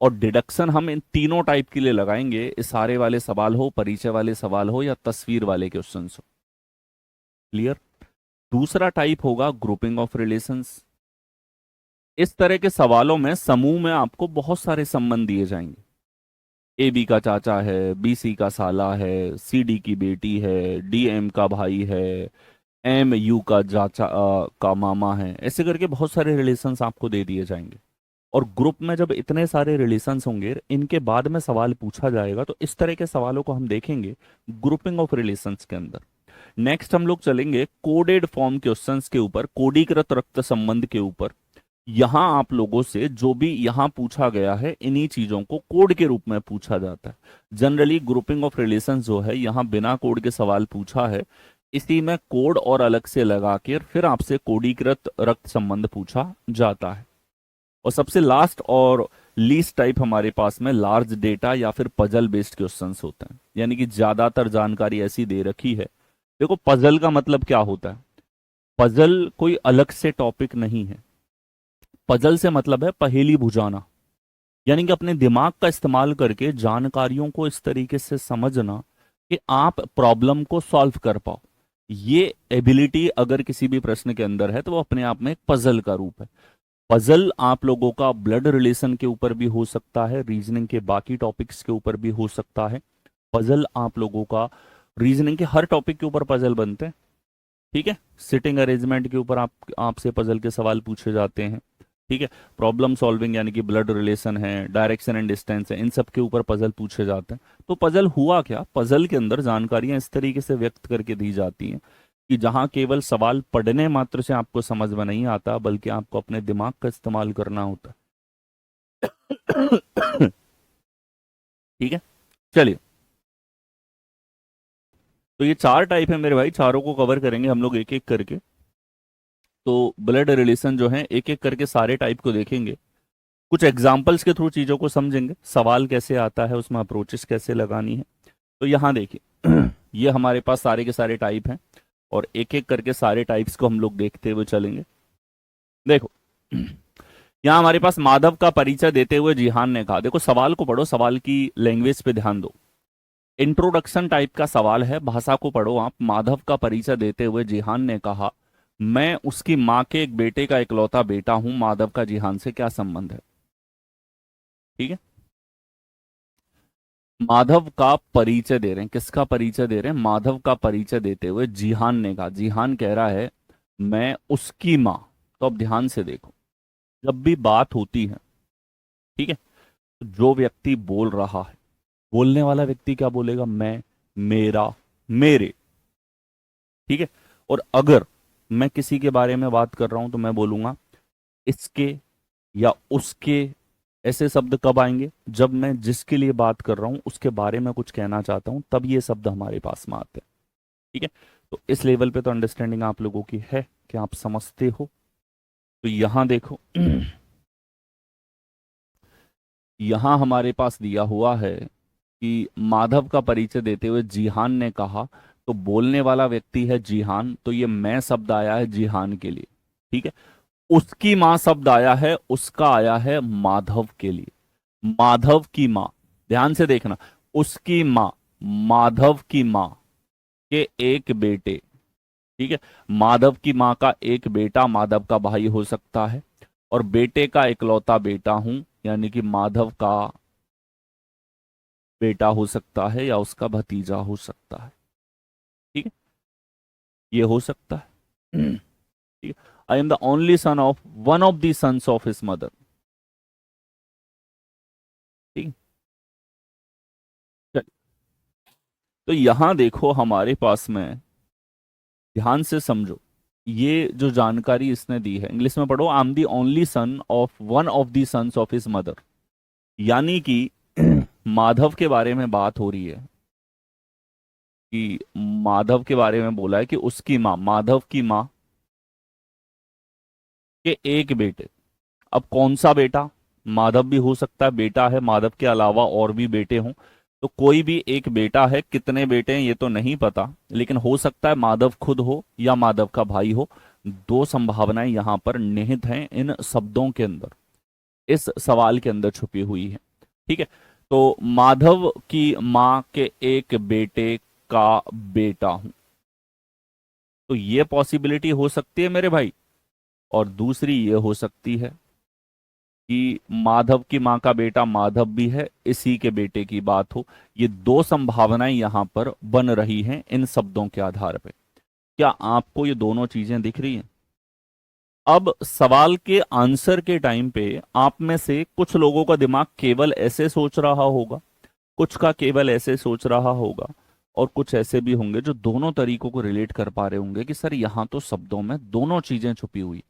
और डिडक्शन हम इन तीनों टाइप के लिए लगाएंगे, इशारे वाले सवाल हो, परिचय वाले सवाल हो, या तस्वीर वाले क्वेश्चन हो। क्लियर? दूसरा टाइप होगा ग्रुपिंग ऑफ रिलेशंस। इस तरह के सवालों में समूह में आपको बहुत सारे संबंध दिए जाएंगे। ए बी का चाचा है, बी सी का साला है, सी डी की बेटी है, डी एम का भाई है, एम यू का चाचा का मामा है। ऐसे करके बहुत सारे रिलेशंस आपको दे दिए जाएंगे। और ग्रुप में जब इतने सारे रिलेशंस होंगे, इनके बाद में सवाल पूछा जाएगा, तो इस तरह के सवालों को हम देखेंगे ग्रुपिंग ऑफ रिलेशंस के अंदर। नेक्स्ट हम लोग चलेंगे कोडेड फॉर्म क्वेश्चंस के ऊपर, कोडीकृत रक्त संबंध के ऊपर। यहां आप लोगों से जो भी यहां पूछा गया है, इन्हीं चीजों को कोड के रूप में पूछा जाता है। जनरली ग्रुपिंग ऑफ रिलेशन जो है, यहां बिना कोड के सवाल पूछा है, इसी में कोड और अलग से लगा कर फिर आपसे कोडीकृत रक्त संबंध पूछा जाता है। और सबसे लास्ट और लीस्ट टाइप हमारे पास में लार्ज डेटा या फिर पजल बेस्ड क्वेश्चंस होते हैं, यानी कि ज्यादातर जानकारी ऐसी दे रखी है। देखो, पजल का मतलब क्या होता है? पजल कोई अलग से टॉपिक नहीं है। पजल से मतलब है पहेली बुझाना, यानी कि अपने दिमाग का इस्तेमाल करके जानकारियों को इस तरीके से समझना कि आप प्रॉब्लम को सॉल्व कर पाओ। ये एबिलिटी अगर किसी भी प्रश्न के अंदर है तो वो अपने आप में एक पजल का रूप है। पजल आप लोगों का ब्लड रिलेशन के ऊपर भी हो सकता है, रीजनिंग के बाकी टॉपिक्स के ऊपर भी हो सकता है। पजल आप लोगों का रीजनिंग के हर टॉपिक के ऊपर पजल बनते हैं। ठीक है, सिटिंग अरेंजमेंट के ऊपर आपसे पजल के सवाल पूछे जाते हैं। ठीक है, प्रॉब्लम सॉल्विंग यानी कि ब्लड रिलेशन है, डायरेक्शन एंड डिस्टेंस है, इन सब के ऊपर पजल पूछे जाते हैं। तो पजल हुआ क्या? पजल के अंदर जानकारियां इस तरीके से व्यक्त करके दी जाती हैं कि जहां केवल सवाल पढ़ने मात्र से आपको समझ में नहीं आता, बल्कि आपको अपने दिमाग का इस्तेमाल करना होता है। ठीक है, चलिए, तो ये चार टाइप है मेरे भाई, चारों को कवर करेंगे हम लोग एक एक करके। तो ब्लड रिलेशन जो है, एक एक करके सारे टाइप को देखेंगे, कुछ एग्जाम्पल्स के थ्रू चीजों को समझेंगे, सवाल कैसे आता है, उसमें अप्रोचेस कैसे लगानी है। तो यहाँ देखिए, ये हमारे पास सारे के सारे टाइप हैं और एक एक करके सारे टाइप्स को हम लोग देखते हुए चलेंगे। देखो, यहाँ हमारे पास माधव का परिचय देते हुए जिहान ने कहा। देखो, सवाल को पढ़ो, सवाल की लैंग्वेज पे ध्यान दो। इंट्रोडक्शन टाइप का सवाल है, भाषा को पढ़ो आप। माधव का परिचय देते हुए जिहान ने कहा, मैं उसकी माँ के एक बेटे का इकलौता बेटा हूं, माधव का जिहान से क्या संबंध है? ठीक है, माधव का परिचय दे रहे हैं। किसका परिचय दे रहे हैं? माधव का परिचय देते हुए जीहान ने कहा, जीहान कह रहा है मैं उसकी मां। तो अब ध्यान से देखो, जब भी बात होती है, ठीक है, तो जो व्यक्ति बोल रहा है, बोलने वाला व्यक्ति क्या बोलेगा? मैं, मेरा, मेरे। ठीक है। और अगर मैं किसी के बारे में बात कर रहा हूं तो मैं बोलूंगा इसके या उसके। ऐसे शब्द कब आएंगे? जब मैं जिसके लिए बात कर रहा हूं उसके बारे में कुछ कहना चाहता हूं, तब ये शब्द हमारे पास में आते हैं। ठीक है। तो इस लेवल पे तो अंडरस्टैंडिंग आप लोगों की है कि आप समझते हो। तो यहां देखो यहां हमारे पास दिया हुआ है कि माधव का परिचय देते हुए जीहान ने कहा, तो बोलने वाला व्यक्ति है जीहान, तो ये मैं शब्द आया है जीहान के लिए। ठीक है। उसकी मां शब्द आया है, उसका आया है माधव के लिए। माधव की मां, ध्यान से देखना, उसकी मां, माधव की मां के एक बेटे। ठीक है। माधव की मां का एक बेटा माधव का भाई हो सकता है, और बेटे का इकलौता बेटा हूं, यानी कि माधव का बेटा हो सकता है या उसका भतीजा हो सकता है। ठीक है। ये हो सकता है। ठीक है। I am the only son of one of the sons of his mother. ठीक है। चलिए, तो यहां देखो हमारे पास में, ध्यान से समझो, ये जो जानकारी इसने दी है, इंग्लिश में पढ़ो, I am the only son of one of the sons of his mother. यानी कि माधव के बारे में बात हो रही है कि माधव के बारे में बोला है कि उसकी माँ, माधव की माँ के एक बेटे। अब कौन सा बेटा? माधव भी हो सकता है, बेटा है, माधव के अलावा और भी बेटे हों, तो कोई भी एक बेटा है। कितने बेटे हैं ये तो नहीं पता, लेकिन हो सकता है माधव खुद हो या माधव का भाई हो। दो संभावनाएं यहां पर निहित हैं इन शब्दों के अंदर, इस सवाल के अंदर छुपी हुई है। ठीक है। तो माधव की मां के एक बेटे का बेटा हूं, तो ये पॉसिबिलिटी हो सकती है मेरे भाई। और दूसरी ये हो सकती है कि माधव की मां का बेटा माधव भी है, इसी के बेटे की बात हो। ये दो संभावनाएं यहां पर बन रही हैं इन शब्दों के आधार पे। क्या आपको ये दोनों चीजें दिख रही हैं? अब सवाल के आंसर के टाइम पे आप में से कुछ लोगों का दिमाग केवल ऐसे सोच रहा होगा, कुछ का केवल ऐसे सोच रहा होगा, और कुछ ऐसे भी होंगे जो दोनों तरीकों को रिलेट कर पा रहे होंगे कि सर यहां तो शब्दों में दोनों चीजें छुपी हुई।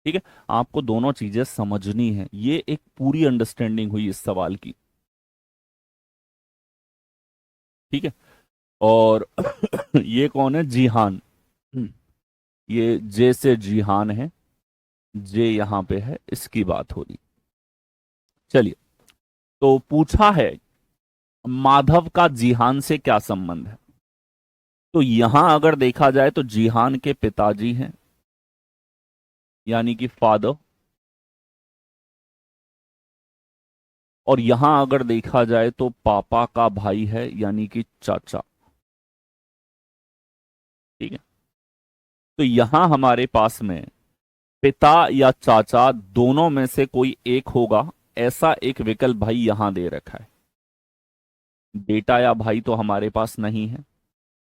ठीक है। आपको दोनों चीजें समझनी है, ये एक पूरी अंडरस्टैंडिंग हुई इस सवाल की। ठीक है। और ये कौन है? जीहान। ये जे से जीहान है, जे यहां पे है, इसकी बात हो रही। चलिए, तो पूछा है माधव का जीहान से क्या संबंध है? तो यहां अगर देखा जाए तो जीहान के पिताजी हैं, यानी कि फादर। और यहां अगर देखा जाए तो पापा का भाई है, यानी कि चाचा। ठीक है। तो यहां हमारे पास में पिता या चाचा दोनों में से कोई एक होगा, ऐसा एक विकल्प भाई यहां दे रखा है। बेटा या भाई तो हमारे पास नहीं है।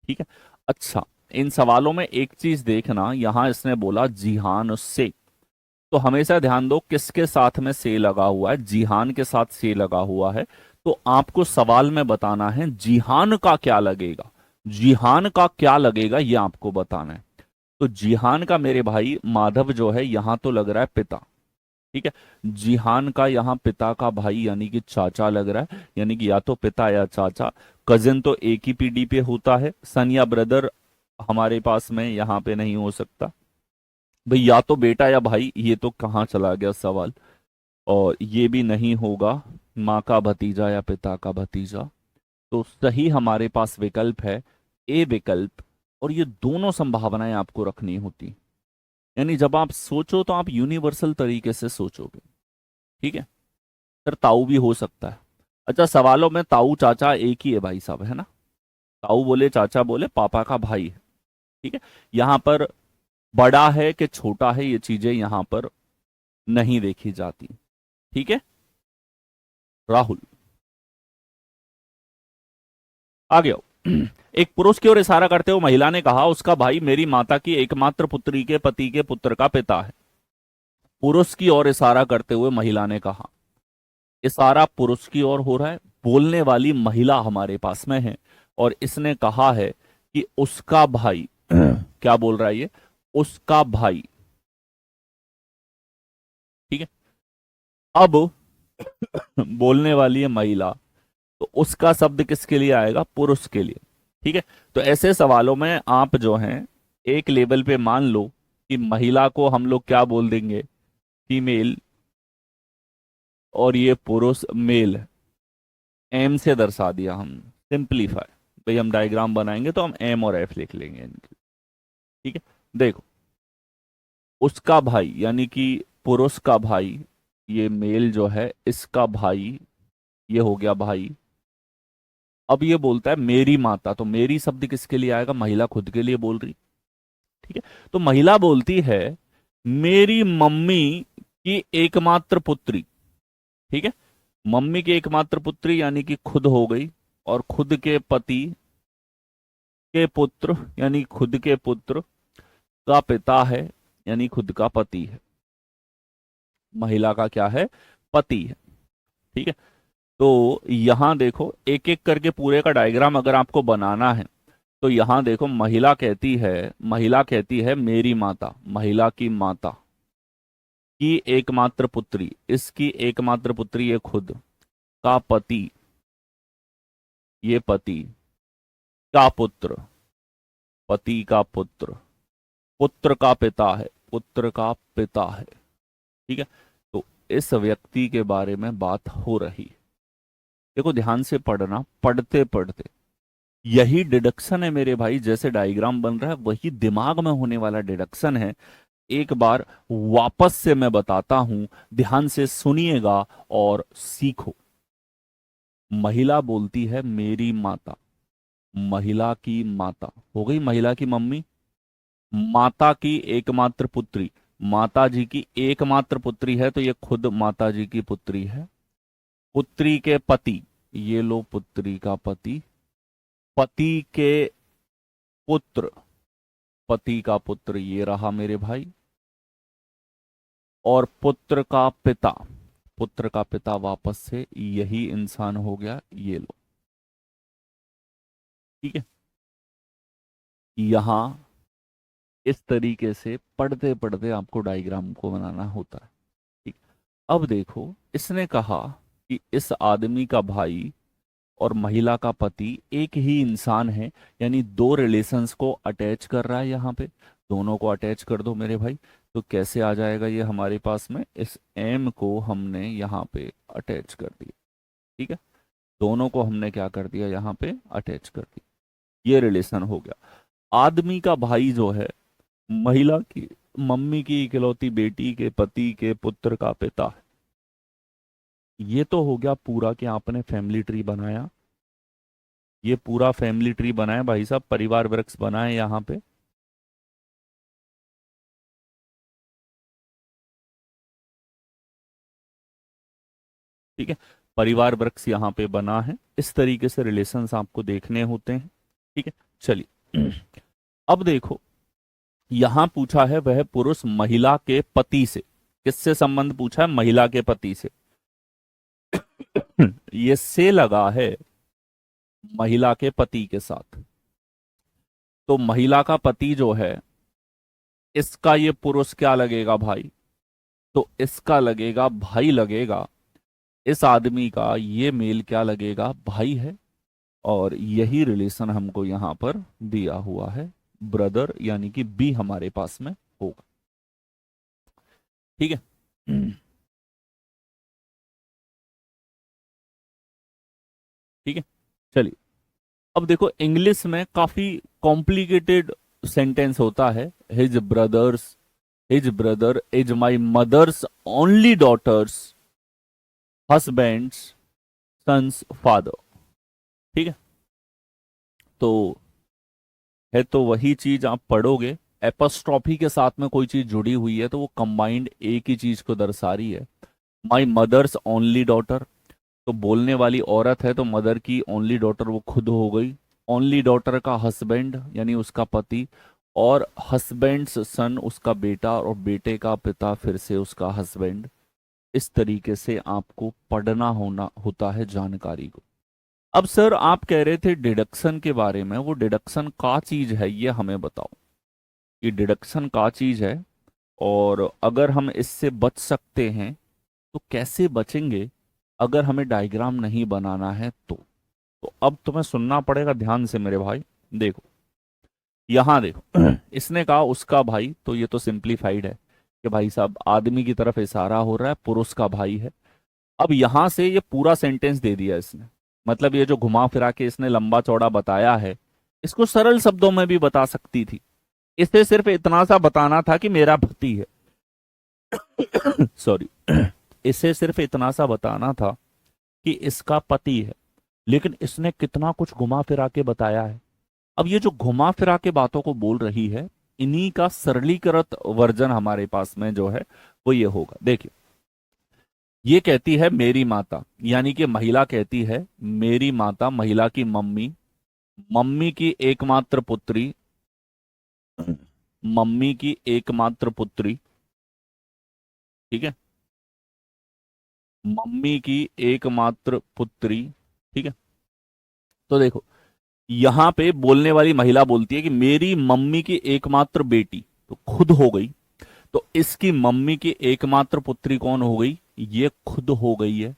ठीक है। अच्छा, इन सवालों में एक चीज देखना, यहां इसने बोला जिहान से, तो हमेशा ध्यान दो किसके साथ में से लगा हुआ है। जिहान के साथ से लगा हुआ है, तो आपको सवाल में बताना है जिहान का क्या लगेगा। जिहान का क्या लगेगा ये आपको बताना है। तो जिहान का मेरे भाई माधव जो है यहां तो लग रहा है पिता। ठीक है। जिहान का यहाँ पिता का भाई यानी कि चाचा लग रहा है, यानी कि या तो पिता या चाचा। कजिन तो एक ही पीढ़ी पे होता है, सन या ब्रदर हमारे पास में यहाँ पे नहीं हो सकता भाई। या तो बेटा या भाई, ये तो कहाँ चला गया सवाल। और ये भी नहीं होगा माँ का भतीजा या पिता का भतीजा। तो सही हमारे पास विकल्प है ए विकल्प। और ये दोनों संभावनाएं आपको रखनी होती, यानी जब आप सोचो तो आप यूनिवर्सल तरीके से सोचोगे। ठीक है। सर ताऊ भी हो सकता है। अच्छा, सवालों में ताऊ चाचा एक ही है भाई साहब, है ना? ताऊ बोले चाचा बोले, पापा का भाई है। ठीक है। यहां पर बड़ा है कि छोटा है ये चीजें यहां पर नहीं देखी जाती। ठीक है। राहुल। आगे आओ। एक पुरुष की ओर इशारा करते हुए महिला ने कहा, उसका भाई मेरी माता की एकमात्र पुत्री के पति के पुत्र का पिता है। पुरुष की ओर इशारा करते हुए महिला ने कहा, इशारा पुरुष की ओर हो रहा है, बोलने वाली महिला हमारे पास में है, और इसने कहा है कि उसका भाई क्या बोल रहा है ये, उसका भाई। ठीक है, अब बोलने वाली है महिला, तो उसका शब्द किसके लिए आएगा, पुरुष के लिए। ठीक है, तो ऐसे सवालों में आप जो हैं एक लेवल पे मान लो कि महिला को हम लोग क्या बोल देंगे, फीमेल, और ये पुरुष मेल है। एम से दर्शा दिया हम, सिंपलीफाई। भाई हम डायग्राम बनाएंगे तो हम एम और एफ लिख लेंगे इनके। ठीक है, देखो, उसका भाई यानी कि पुरुष का भाई, ये मेल जो है, इसका भाई, ये हो गया भाई। अब ये बोलता है मेरी माता, तो मेरी शब्द किसके लिए आएगा, महिला खुद के लिए बोल रही। ठीक है, तो महिला बोलती है मेरी मम्मी की एकमात्र पुत्री। ठीक है, मम्मी की एकमात्र पुत्री यानी कि खुद हो गई, और खुद के पति के पुत्र यानी खुद के पुत्र का पिता है, यानी खुद का पति है। महिला का क्या है, पति है। ठीक है, तो यहां देखो एक एक करके पूरे का डायग्राम अगर आपको बनाना है, तो यहां देखो महिला कहती है मेरी माता, महिला की माता की एकमात्र पुत्री, इसकी एकमात्र पुत्री ये खुद का पति, ये पति का पुत्र, पति का पुत्र, पुत्र का पिता है, पुत्र का पिता है। ठीक है, तो इस व्यक्ति के बारे में बात हो रही है। देखो ध्यान से पढ़ना, पढ़ते पढ़ते यही डिडक्शन है मेरे भाई, जैसे डायग्राम बन रहा है वही दिमाग में होने वाला डिडक्शन है। एक बार वापस से मैं बताता हूं, ध्यान से सुनिएगा और सीखो। महिला बोलती है मेरी माता, महिला की माता हो गई महिला की मम्मी, माता की एकमात्र पुत्री, माता जी की एकमात्र पुत्री है तो ये खुद माता जी की पुत्री है। पुत्री के पति, ये लो पुत्री का पति, पति के पुत्र, पति का पुत्र ये रहा मेरे भाई, और पुत्र का पिता, पुत्र का पिता वापस से यही इंसान हो गया, ये लो। ठीक है, यहां इस तरीके से पढ़ते पढ़ते आपको डायग्राम को बनाना होता है। ठीक, अब देखो इसने कहा कि इस आदमी का भाई और महिला का पति एक ही इंसान है, यानी दो रिलेशंस को अटैच कर रहा है। यहाँ पे दोनों को अटैच कर दो मेरे भाई, तो कैसे आ जाएगा ये हमारे पास में, इस एम को हमने यहाँ पे अटैच कर दिया। ठीक है, दोनों को हमने क्या कर दिया, यहाँ पे अटैच कर दिया, ये रिलेशन हो गया। आदमी का भाई जो है महिला की मम्मी की इकलौती बेटी के पति के पुत्र का पिता है। ये तो हो गया पूरा कि आपने फैमिली ट्री बनाया, ये पूरा फैमिली ट्री बनाया भाई साहब, परिवार वृक्ष बनाए यहाँ पे। ठीक है, परिवार वृक्ष यहाँ पे बना है, इस तरीके से रिलेशंस आपको देखने होते हैं। ठीक है, चलिए अब देखो, यहां पूछा है वह पुरुष महिला के पति से, किससे संबंध पूछा है, महिला के पति से। ये से लगा है महिला के पति के साथ, तो महिला का पति जो है इसका ये पुरुष क्या लगेगा, भाई, तो इसका लगेगा भाई लगेगा। इस आदमी का ये मेल क्या लगेगा, भाई है, और यही रिलेशन हमको यहां पर दिया हुआ है, ब्रदर, यानी कि बी हमारे पास में होगा। ठीक है, ठीक है, चलिए अब देखो इंग्लिश में काफी कॉम्प्लिकेटेड सेंटेंस होता है, his brothers, his brother is my mother's only daughter's husband's sons father. ठीक है, तो है तो वही चीज आप पढ़ोगे, एपोस्ट्रॉफी के साथ में कोई चीज जुड़ी हुई है तो वो कंबाइंड एक ही चीज को दर्शा रही है। माई मदर्स ओनली डॉटर, तो बोलने वाली औरत है तो मदर की ओनली डॉटर वो खुद हो गई, ओनली डॉटर का हस्बैंड यानी उसका पति, और हस्बैंड्स सन उसका बेटा, और बेटे का पिता फिर से उसका हस्बैंड। इस तरीके से आपको पढ़ना होना होता है जानकारी को। अब सर आप कह रहे थे डिडक्शन के बारे में, वो डिडक्शन का चीज है ये हमें बताओ, कि डिडक्शन का चीज है, और अगर हम इससे बच सकते हैं तो कैसे बचेंगे अगर हमें डायग्राम नहीं बनाना है तो अब तुम्हें सुनना पड़ेगा ध्यान से मेरे भाई। देखो यहां देखो इसने कहा उसका भाई, तो ये तो सिंप्लीफाइड है कि भाई साहब आदमी की तरफ इशारा हो रहा है, पुरुष का भाई है। अब यहां से ये पूरा सेंटेंस दे दिया इसने, मतलब ये जो घुमा फिरा के इसने लंबा चौड़ा बताया है, इसको सरल शब्दों में भी बता सकती थी। इसे सिर्फ इतना सा बताना था कि मेरा पति है सॉरी इसे सिर्फ इतना सा बताना था कि इसका पति है, लेकिन इसने कितना कुछ घुमा फिरा के बताया है। अब ये जो घुमा फिरा के बातों को बोल रही है, इन्हीं का सरलीकृत वर्जन हमारे पास में जो है वो ये होगा। देखिए ये कहती है मेरी माता, यानी कि महिला कहती है मेरी माता, महिला की मम्मी, मम्मी की एकमात्र पुत्री, मम्मी की एकमात्र पुत्री, ठीक है, मम्मी की एकमात्र पुत्री, ठीक है। तो देखो यहां पे बोलने वाली महिला बोलती है कि मेरी मम्मी की एकमात्र बेटी, तो खुद हो गई, तो इसकी मम्मी की एकमात्र पुत्री कौन हो गई, ये खुद हो गई है,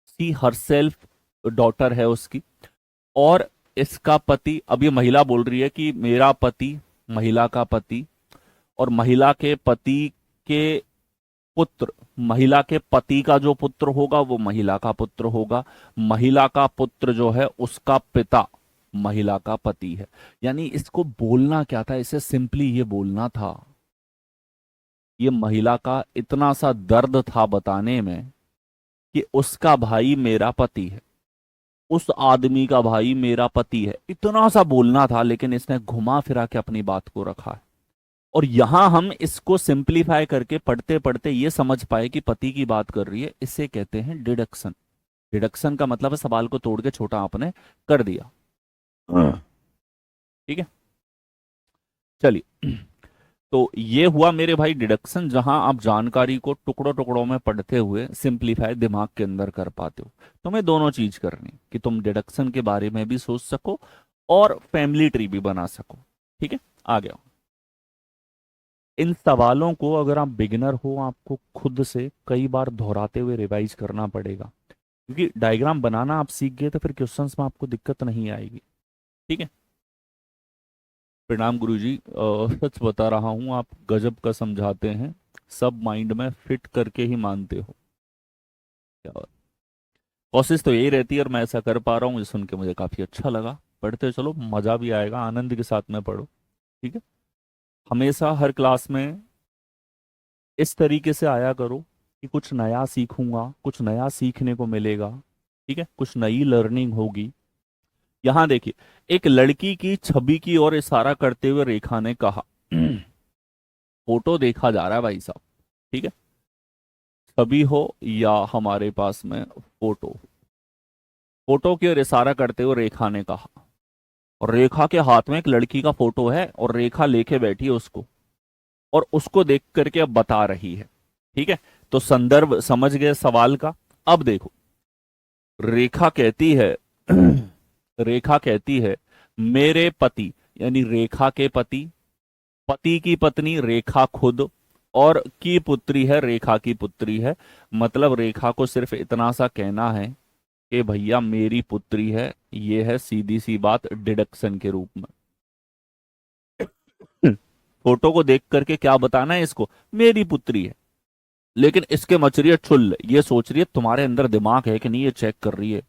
सी हरसेल्फ डॉटर है उसकी। और इसका पति, अब ये महिला बोल रही है कि मेरा पति, महिला का पति, और महिला के पति के पुत्र, महिला के पति का जो पुत्र होगा वो महिला का पुत्र होगा, महिला का पुत्र जो है उसका पिता महिला का पति है। यानी इसको बोलना क्या था, इसे सिंपली ये बोलना था, ये महिला का इतना सा दर्द था बताने में कि उसका भाई मेरा पति है, उस आदमी का भाई मेरा पति है, इतना सा बोलना था, लेकिन इसने घुमा फिरा के अपनी बात को रखा है। और यहां हम इसको सिंप्लीफाई करके पढ़ते पढ़ते ये समझ पाए कि पति की बात कर रही है, इसे कहते हैं डिडक्शन। डिडक्शन का मतलब है सवाल को तोड़ के छोटा आपने कर दिया। ठीक है, चलिए तो ये हुआ मेरे भाई डिडक्शन, जहां आप जानकारी को टुकड़ों टुकड़ों में पढ़ते हुए सिंप्लीफाई दिमाग के अंदर कर पाते हो। तुम्हें दोनों चीज करनी कि तुम डिडक्शन के बारे में भी सोच सको और फैमिली ट्री भी बना सको। ठीक है, आ गया। इन सवालों को अगर आप बिगिनर हो, आपको खुद से कई बार दोहराते हुए रिवाइज करना पड़ेगा, क्योंकि डायग्राम बनाना आप सीख गए तो फिर क्वेश्चंस में आपको दिक्कत नहीं आएगी। ठीक है, प्रणाम गुरुजी, सच बता रहा हूँ आप गजब का समझाते हैं, सब माइंड में फिट करके ही मानते हो। क्या बात। कोशिश तो यही रहती है और मैं ऐसा कर पा रहा हूँ, ये सुन के मुझे काफी अच्छा लगा। पढ़ते चलो, मजा भी आएगा, आनंद के साथ में पढ़ो। ठीक है, हमेशा हर क्लास में इस तरीके से आया करो कि कुछ नया सीखूंगा, कुछ नया सीखने को मिलेगा। ठीक है, कुछ नई लर्निंग होगी। यहां देखिए, एक लड़की की छवि की ओर इशारा करते हुए रेखा ने कहा फोटो देखा जा रहा है भाई साहब, ठीक है, छवि हो या हमारे पास में फोटो, फोटो की ओर इशारा करते हुए रेखा ने कहा, और रेखा के हाथ में एक लड़की का फोटो है और रेखा लेके बैठी है उसको, और उसको देख करके अब बता रही है। ठीक है, तो संदर्भ समझ गए सवाल का। अब देखो रेखा कहती है रेखा कहती है मेरे पति, यानी रेखा के पति, पति की पत्नी रेखा खुद, और की पुत्री है, रेखा की पुत्री है। मतलब रेखा को सिर्फ इतना सा कहना है कि भैया मेरी पुत्री है, ये है सीधी सी बात डिडक्शन के रूप में। फोटो को देख करके क्या बताना है इसको, मेरी पुत्री है, लेकिन इसके मच रही है छुल, ये सोच रही है तुम्हारे अंदर दिमाग है कि नहीं, ये चेक कर रही है।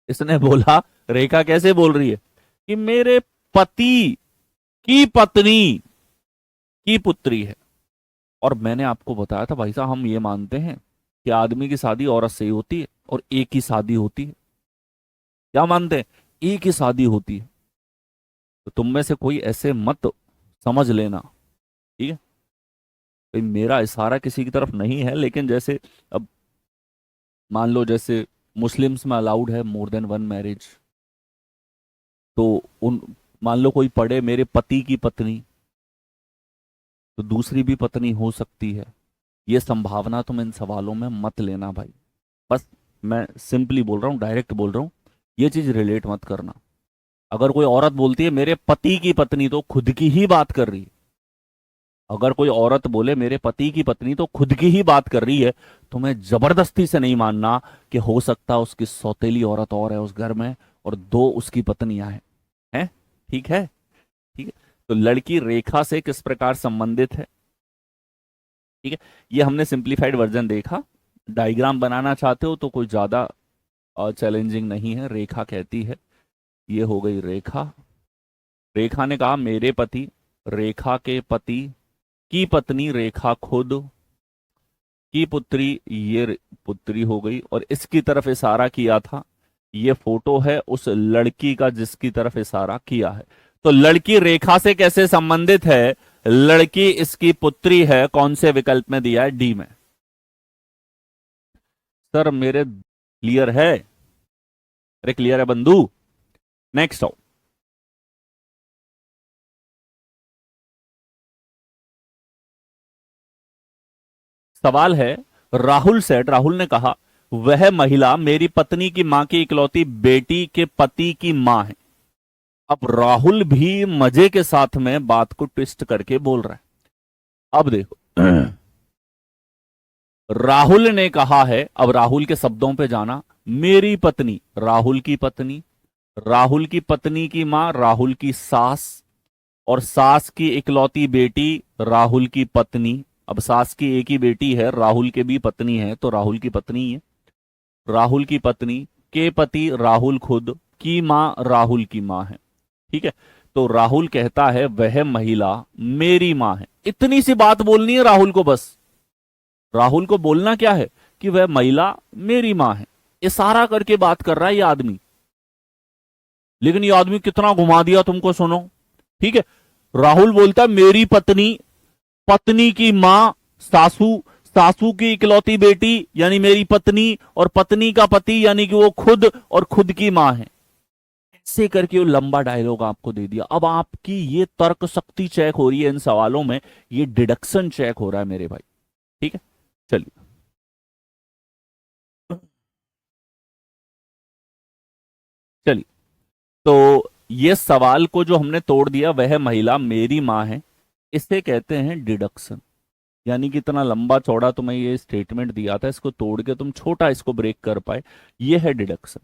इसने बोला रेखा कैसे बोल रही है कि मेरे पति की पत्नी की पुत्री है। और मैंने आपको बताया था भाई साहब, हम ये मानते हैं कि आदमी की शादी औरत से ही होती है और एक ही शादी होती है। क्या मानते हैं, एक ही शादी होती है। तो तुम में से कोई ऐसे मत समझ लेना। ठीक है, भाई मेरा इशारा किसी की तरफ नहीं है, लेकिन जैसे अब मान लो जैसे मुस्लिम्स में अलाउड है मोर देन वन मैरिज। तो उन मान लो कोई पढ़े मेरे पति की पत्नी, तो दूसरी भी पत्नी हो सकती है। ये संभावना तुम इन सवालों में मत लेना भाई। बस मैं सिंपली बोल रहा हूँ, डायरेक्ट बोल रहा हूँ, ये चीज रिलेट मत करना। अगर कोई औरत बोलती है मेरे पति की पत्नी, तो खुद की ही बात कर रही है। अगर कोई औरत बोले मेरे पति की पत्नी, तो खुद की ही बात कर रही है। तुम्हें जबरदस्ती से नहीं मानना कि हो सकता उसकी सौतेली औरत और है उस घर में और दो उसकी पत्नियां हैं। ठीक है, ठीक है। तो लड़की रेखा से किस प्रकार संबंधित है, ठीक है, ये हमने सिंप्लीफाइड वर्जन देखा। डायग्राम बनाना चाहते हो तो कोई ज्यादा चैलेंजिंग नहीं है। रेखा कहती है, ये हो गई रेखा। रेखा ने कहा मेरे पति, रेखा के पति की पत्नी रेखा खुद की पुत्री, पुत्री हो गई, और इसकी तरफ इशारा किया था। ये फोटो है उस लड़की का जिसकी तरफ इशारा किया है। तो लड़की रेखा से कैसे संबंधित है? लड़की इसकी पुत्री है। कौन से विकल्प में दिया है? डी में। सर मेरे क्लियर है? अरे क्लियर है बंधु? नेक्स्ट आओ। सवाल है, राहुल ने कहा वह महिला मेरी पत्नी की मां की इकलौती बेटी के पति की मां है। अब राहुल भी मजे के साथ में बात को ट्विस्ट करके बोल रहा है। अब देखो, राहुल ने कहा है, अब राहुल के शब्दों पे जाना, मेरी पत्नी, राहुल की पत्नी, राहुल की पत्नी की मां राहुल की सास, और सास की इकलौती बेटी राहुल की पत्नी। अब सास की एक ही बेटी है, राहुल के भी पत्नी है, तो राहुल की पत्नी है। राहुल की पत्नी के पति राहुल खुद की मां राहुल की मां है। ठीक है। तो राहुल कहता है वह महिला मेरी मां है। इतनी सी बात बोलनी है राहुल को, बस राहुल को बोलना क्या है कि वह महिला मेरी मां है। इशारा करके बात कर रहा है ये आदमी, लेकिन ये आदमी कितना घुमा दिया तुमको, सुनो। ठीक है। राहुल बोलता है मेरी पत्नी, पत्नी की मां सासू, सासू की इकलौती बेटी यानी मेरी पत्नी, और पत्नी का पति यानी कि वो खुद, और खुद की मां है। ऐसे करके वो लंबा डायलॉग आपको दे दिया। अब आपकी ये तर्क शक्ति चेक हो रही है इन सवालों में, ये डिडक्शन चेक हो रहा है मेरे भाई। ठीक है, चलिए। चलिए, तो ये सवाल को जो हमने तोड़ दिया, वह महिला मेरी मां है, इसे कहते हैं डिडक्शन। यानी कि इतना लंबा चौड़ा तुम्हें ये स्टेटमेंट दिया था, इसको तोड़ के तुम छोटा इसको ब्रेक कर पाए, ये है डिडक्शन।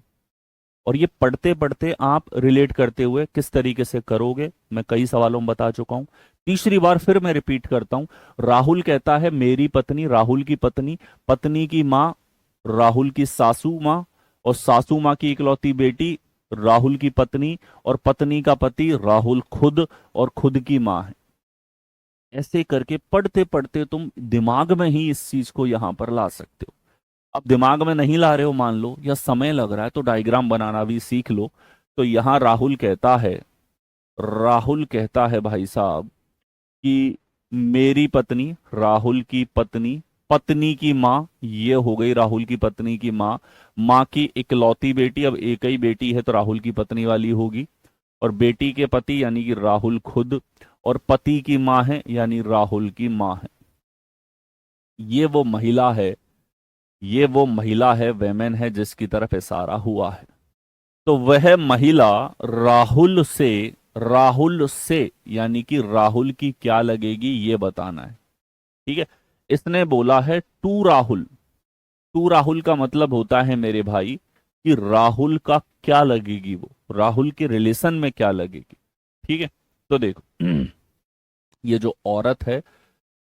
और ये पढ़ते पढ़ते आप रिलेट करते हुए किस तरीके से करोगे, मैं कई सवालों में बता चुका हूं। तीसरी बार फिर मैं रिपीट करता हूं। राहुल कहता है मेरी पत्नी, राहुल की पत्नी, पत्नी की मां राहुल की सासू मां, और सासू मां की इकलौती बेटी राहुल की पत्नी, और पत्नी का पति राहुल खुद, और खुद की मां है। ऐसे करके पढ़ते पढ़ते तुम दिमाग में ही इस चीज को यहां पर ला सकते हो। अब दिमाग में नहीं ला रहे हो मान लो, या समय लग रहा है, तो डायग्राम बनाना भी सीख लो। तो यहां राहुल कहता है, राहुल कहता है भाई साहब कि मेरी पत्नी, राहुल की पत्नी, पत्नी की मां, ये हो गई राहुल की पत्नी की मां, मां की इकलौती बेटी, अब एक ही बेटी है तो राहुल की पत्नी वाली होगी, और बेटी के पति यानी कि राहुल खुद, और पति की मां है यानी राहुल की मां है। ये वो महिला है, ये वो महिला है, वेमेन है, जिसकी तरफ इशारा हुआ है। तो वह महिला राहुल से, राहुल से यानी कि राहुल की क्या लगेगी ये बताना है। ठीक है। इसने बोला है टू राहुल। टू राहुल का मतलब होता है मेरे भाई कि राहुल का क्या लगेगी, वो राहुल के रिलेशन में क्या लगेगी। ठीक है। तो देखो, ये जो औरत है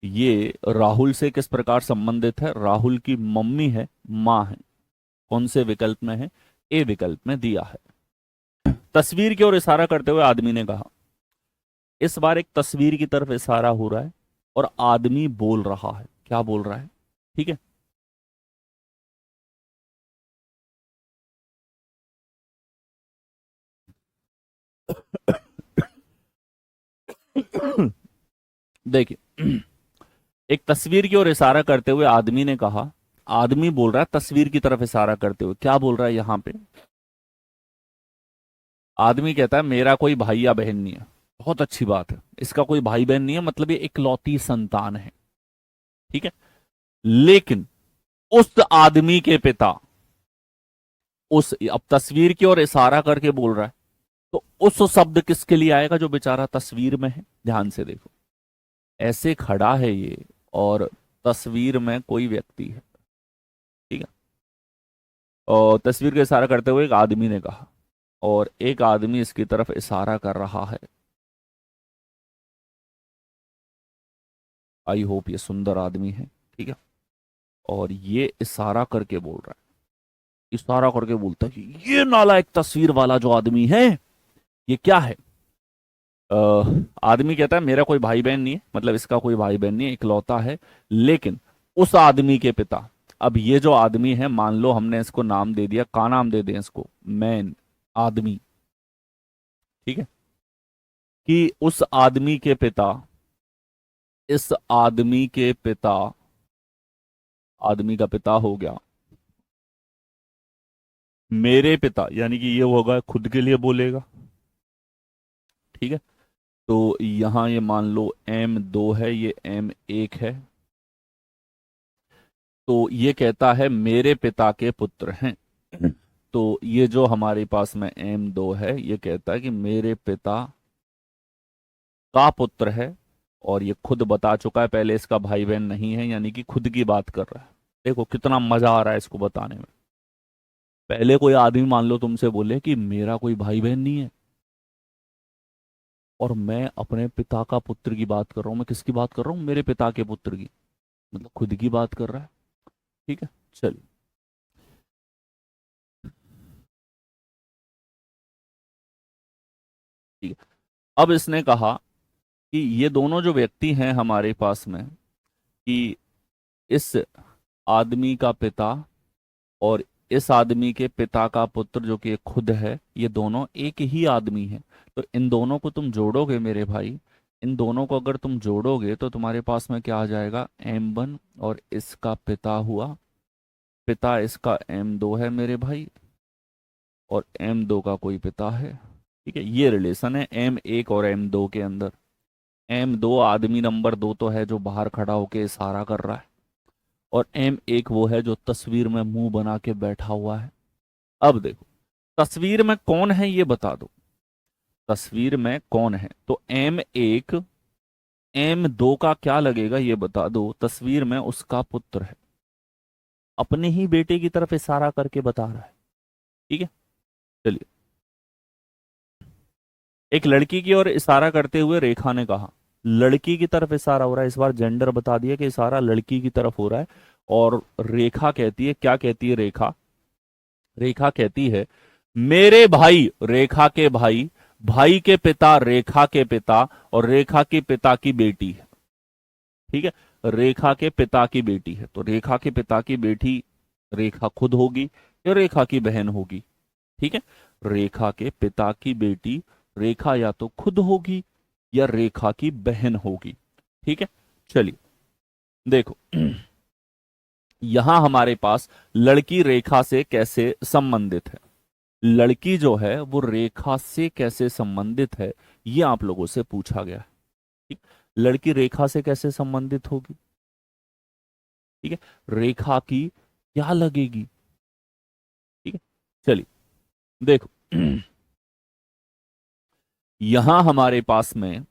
ये राहुल से किस प्रकार संबंधित है? राहुल की मम्मी है, मां है। कौन से विकल्प में है? ए विकल्प में दिया है। तस्वीर की ओर इशारा करते हुए आदमी ने कहा, इस बार एक तस्वीर की तरफ इशारा हो रहा है और आदमी बोल रहा है। क्या बोल रहा है? ठीक है। देखिए, एक तस्वीर की ओर इशारा करते हुए आदमी ने कहा आदमी बोल रहा है तस्वीर की तरफ इशारा करते हुए, क्या बोल रहा है यहां पे? आदमी कहता है मेरा कोई भाई या बहन नहीं है। बहुत अच्छी बात है, इसका कोई भाई बहन नहीं है, मतलब ये इकलौती संतान है। ठीक है। लेकिन उस आदमी के पिता, उस, अब तस्वीर की ओर इशारा करके बोल रहा है, तो उस शब्द किसके लिए आएगा जो बेचारा तस्वीर में है? ध्यान से देखो, ऐसे खड़ा है ये और तस्वीर में कोई व्यक्ति है। ठीक है। और तस्वीर का इशारा करते हुए एक आदमी ने कहा, और एक आदमी इसकी तरफ इशारा कर रहा है। आई होप ये सुंदर आदमी है। ठीक है। और ये इशारा करके बोल रहा है, इशारा करके बोलता है कि ये नालायक तस्वीर वाला जो आदमी है, ये क्या है? अ, आदमी कहता है मेरा कोई भाई बहन नहीं है, मतलब इसका कोई भाई बहन नहीं है, इकलौता है। लेकिन उस आदमी के पिता, अब ये जो आदमी है, मान लो हमने इसको नाम दे दिया, का नाम दे दें इसको, मैन, आदमी। ठीक है। कि उस आदमी के पिता, इस आदमी के पिता, आदमी का पिता हो गया मेरे पिता, यानी कि ये होगा खुद के लिए बोलेगा। ठीक है। तो यहां ये मान लो M2 है, ये M1 है। तो ये कहता है मेरे पिता के पुत्र हैं। तो ये जो हमारे पास में M2 है, ये कहता है कि मेरे पिता का पुत्र है, और ये खुद बता चुका है पहले इसका भाई बहन नहीं है, यानी कि खुद की बात कर रहा है। देखो कितना मजा आ रहा है इसको बताने में। पहले कोई आदमी मान लो तुमसे बोले कि मेरा कोई भाई बहन नहीं है, और मैं अपने पिता का पुत्र की बात कर रहा हूं। मैं किसकी बात कर रहा हूं? मेरे पिता के पुत्र की, मतलब खुद की बात कर रहा है। ठीक है। चलिए, ठीक है। अब इसने कहा कि ये दोनों जो व्यक्ति हैं हमारे पास में, कि इस आदमी का पिता और इस आदमी के पिता का पुत्र जो कि खुद है, ये दोनों एक ही आदमी है। तो इन दोनों को तुम जोड़ोगे मेरे भाई, इन दोनों को अगर तुम जोड़ोगे तो तुम्हारे पास में क्या आ जाएगा? M1, और इसका पिता हुआ, पिता इसका M2 है मेरे भाई, और M2 का कोई पिता है। ठीक है। ये रिलेशन है M1 और M2 के अंदर। M2 आदमी नंबर 2 तो है जो बाहर खड़ा होके इशारा कर रहा है, और M1 वो है जो तस्वीर में मुंह बना के बैठा हुआ है। अब देखो, तस्वीर में कौन है ये बता दो। तस्वीर में कौन है? तो M1 M2 का क्या लगेगा ये बता दो। तस्वीर में उसका पुत्र है, अपने ही बेटे की तरफ इशारा करके बता रहा है। ठीक है। चलिए, एक लड़की की ओर इशारा करते हुए रेखा ने कहा। लड़की की तरफ इशारा हो रहा है, इस बार जेंडर बता दिया कि इशारा लड़की की तरफ हो रहा है। और रेखा कहती है, क्या कहती है रेखा? रेखा कहती है मेरे भाई, रेखा के भाई, भाई के पिता, रेखा के पिता, और रेखा के पिता की बेटी है। ठीक है। रेखा के पिता की बेटी है, तो रेखा के पिता की बेटी रेखा खुद होगी या रेखा की बहन होगी? ठीक है। रेखा के पिता की बेटी रेखा या तो खुद होगी या रेखा की बहन होगी। ठीक है। चलिए देखो, यहां हमारे पास लड़की रेखा से कैसे संबंधित है। लड़की जो है वो रेखा से कैसे संबंधित है, ये आप लोगों से पूछा गया है। ठीक। लड़की रेखा से कैसे संबंधित होगी? ठीक है। रेखा की क्या लगेगी? ठीक है। चलिए देखो, यहां हमारे पास में,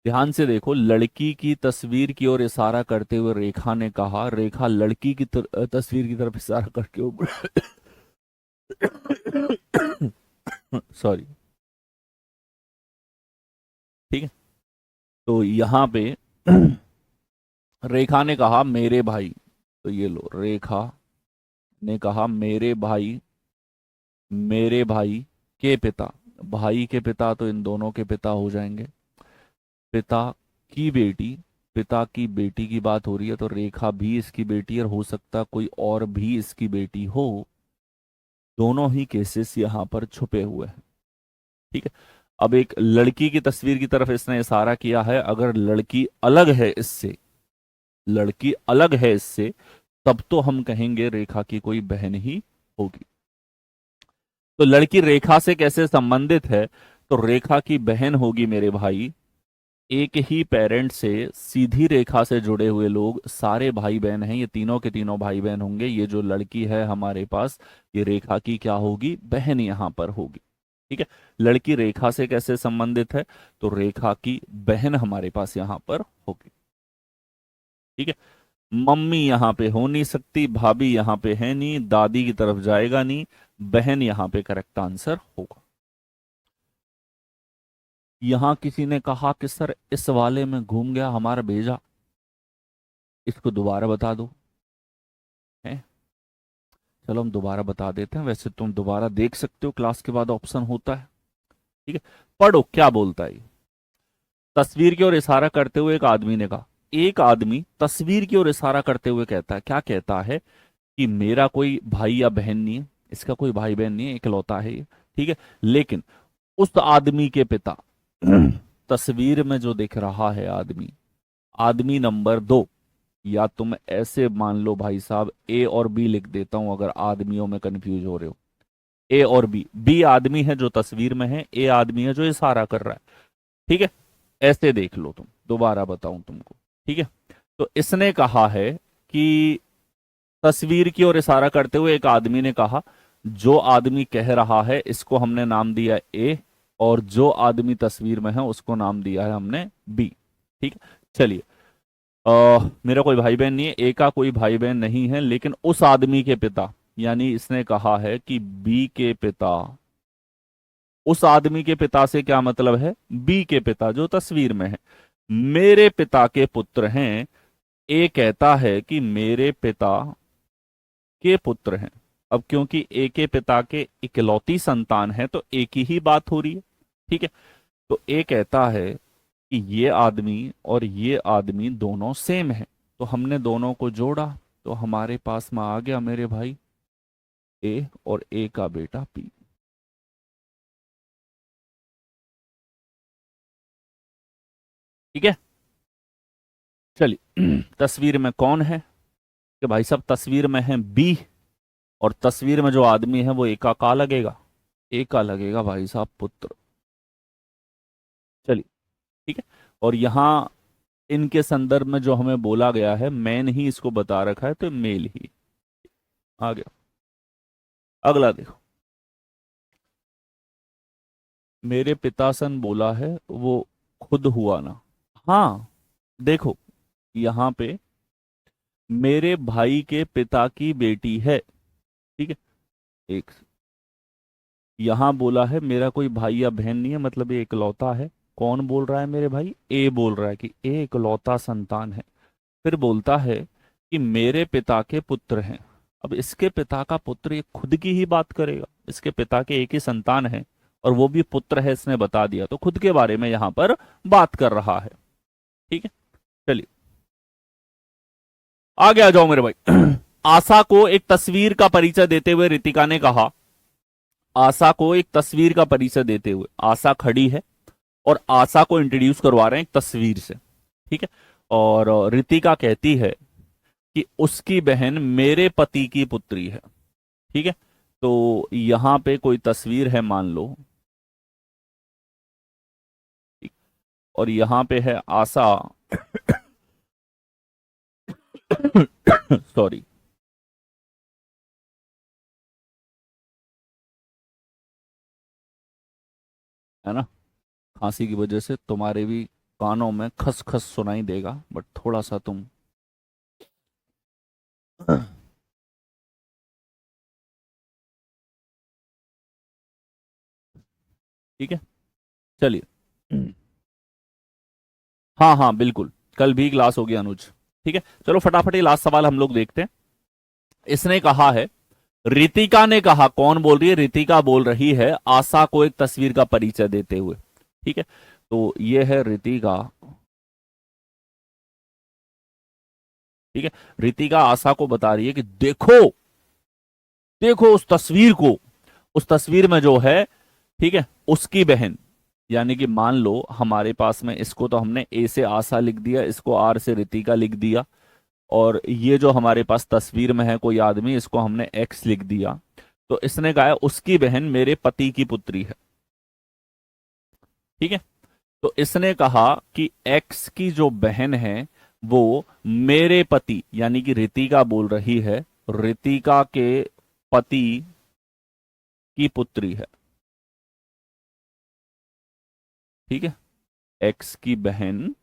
ध्यान से देखो, लड़की की तस्वीर की ओर इशारा करते हुए रेखा ने कहा, रेखा लड़की की तस्वीर की तरफ इशारा करके सॉरी। ठीक है। तो यहां पे रेखा ने कहा मेरे भाई, तो ये लो, रेखा ने कहा मेरे भाई, मेरे भाई के पिता, भाई के पिता तो इन दोनों के पिता हो जाएंगे, पिता की बेटी, पिता की बेटी की बात हो रही है, तो रेखा भी इसकी बेटी, और हो सकता कोई और भी इसकी बेटी हो। दोनों ही केसेस यहां पर छुपे हुए हैं। ठीक है। अब एक लड़की की तस्वीर की तरफ इसने इशारा किया है, अगर लड़की अलग है इससे, लड़की अलग है इससे, तब तो हम कहेंगे रेखा की कोई बहन ही होगी। तो लड़की रेखा से कैसे संबंधित है? तो रेखा की बहन होगी मेरे भाई, एक ही पेरेंट से सीधी रेखा से जुड़े हुए लोग सारे भाई बहन हैं, ये तीनों के तीनों भाई बहन होंगे। ये जो लड़की है हमारे पास, ये रेखा की क्या होगी? बहन यहां पर होगी। ठीक है। लड़की रेखा से कैसे संबंधित है? तो रेखा की बहन हमारे पास यहां पर होगी। ठीक है। मम्मी यहां पे हो नहीं सकती, भाभी यहां पे है नहीं, दादी की तरफ जाएगा नहीं, बहन यहां पे करेक्ट आंसर होगा। यहां किसी ने कहा कि सर इस वाले में घूम गया हमारा भेजा, इसको दोबारा बता दो। है, चलो हम दोबारा बता देते हैं, वैसे तुम दोबारा देख सकते हो, क्लास के बाद ऑप्शन होता है। ठीक है। पढ़ो क्या बोलता है ये। तस्वीर की ओर इशारा करते हुए एक आदमी ने कहा, एक आदमी तस्वीर की ओर इशारा करते हुए कहता है, क्या कहता है? कि मेरा कोई भाई या बहन नहीं है, इसका कोई भाई बहन नहीं है, इकलौता है ये। ठीक है। लेकिन उस आदमी के पिता तस्वीर में जो दिख रहा है आदमी, आदमी नंबर 2, या तुम ऐसे मान लो भाई साहब, ए और बी लिख देता हूं अगर आदमियों में कंफ्यूज हो रहे हो। ए और बी, बी आदमी है जो तस्वीर में है, ए आदमी है जो इशारा कर रहा है। ठीक है। ऐसे देख लो तुम, दोबारा बताऊं तुमको। ठीक है। तो इसने कहा है कि तस्वीर की ओर इशारा करते हुए एक आदमी ने कहा, जो आदमी कह रहा है इसको हमने नाम दिया ए, और जो आदमी तस्वीर में है उसको नाम दिया है हमने बी। ठीक है। चलिए, मेरा कोई भाई बहन नहीं है, ए का कोई भाई बहन नहीं है, लेकिन उस आदमी के पिता, यानी इसने कहा है कि बी के पिता, उस आदमी के पिता से क्या मतलब है? बी के पिता जो तस्वीर में है, मेरे पिता के पुत्र हैं। ए कहता है कि मेरे पिता के पुत्र हैं। अब क्योंकि ए के पिता के इकलौती संतान है तो एक ही बात हो रही है। ठीक है। तो ए कहता है कि ये आदमी और ये आदमी दोनों सेम है, तो हमने दोनों को जोड़ा, तो हमारे पास में आ गया मेरे भाई ए और ए का बेटा पी। ठीक है। चलिए तस्वीर में कौन है? कि भाई साहब तस्वीर में है बी, और तस्वीर में जो आदमी है वो ए का लगेगा, ए का लगेगा भाई साहब पुत्र। चलिए। ठीक है। और यहां इनके संदर्भ में जो हमें बोला गया है, मैन ही इसको बता रखा है, तो मेल ही आ गया। अगला देखो, मेरे पितासन बोला है वो खुद हुआ ना। हाँ, देखो यहाँ पे मेरे भाई के पिता की बेटी है। ठीक है। एक, यहां बोला है मेरा कोई भाई या बहन नहीं है, मतलब ये इकलौता है। कौन बोल रहा है मेरे भाई? ए बोल रहा है कि ए इकलौता संतान है। फिर बोलता है कि मेरे पिता के पुत्र हैं। अब इसके पिता का पुत्र, ये खुद की ही बात करेगा, इसके पिता के एक ही संतान है और वो भी पुत्र है, इसने बता दिया, तो खुद के बारे में यहां पर बात कर रहा है। ठीक है। चलिए आगे आ जाओ मेरे भाई। आशा को एक तस्वीर का परिचय देते हुए रितिका ने कहा, आशा को एक तस्वीर का परिचय देते हुए, आशा खड़ी है और आशा को इंट्रोड्यूस करवा रहे हैं एक तस्वीर से। ठीक है। और रितिका कहती है कि उसकी बहन मेरे पति की पुत्री है। ठीक है। तो यहां पे कोई तस्वीर है मान लो, और यहां पे है आशा सॉरी, है ना, खांसी की वजह से तुम्हारे भी कानों में खस खस सुनाई देगा, बट थोड़ा सा तुम ठीक है। चलिए हाँ हाँ बिल्कुल, कल भी क्लास होगी अनुज। ठीक है। चलो फटाफट ये लास्ट सवाल हम लोग देखते हैं। इसने कहा है, रितिका ने कहा, कौन बोल रही है? रितिका बोल रही है आशा को एक तस्वीर का परिचय देते हुए। ठीक है। तो ये है रितिका। ठीक है। रितिका आशा को बता रही है कि देखो, देखो उस तस्वीर को, उस तस्वीर में जो है, ठीक है, उसकी बहन, यानी कि मान लो हमारे पास में, इसको तो हमने ए से आशा लिख दिया, इसको आर से रितिका लिख दिया। और ये जो हमारे पास तस्वीर में है कोई आदमी, इसको हमने एक्स लिख दिया। तो इसने कहा उसकी बहन मेरे पति की पुत्री है। ठीक है, तो इसने कहा कि एक्स की जो बहन है वो मेरे पति यानी कि रितिका बोल रही है, रितिका के पति की पुत्री है। ठीक है, एक्स की बहन,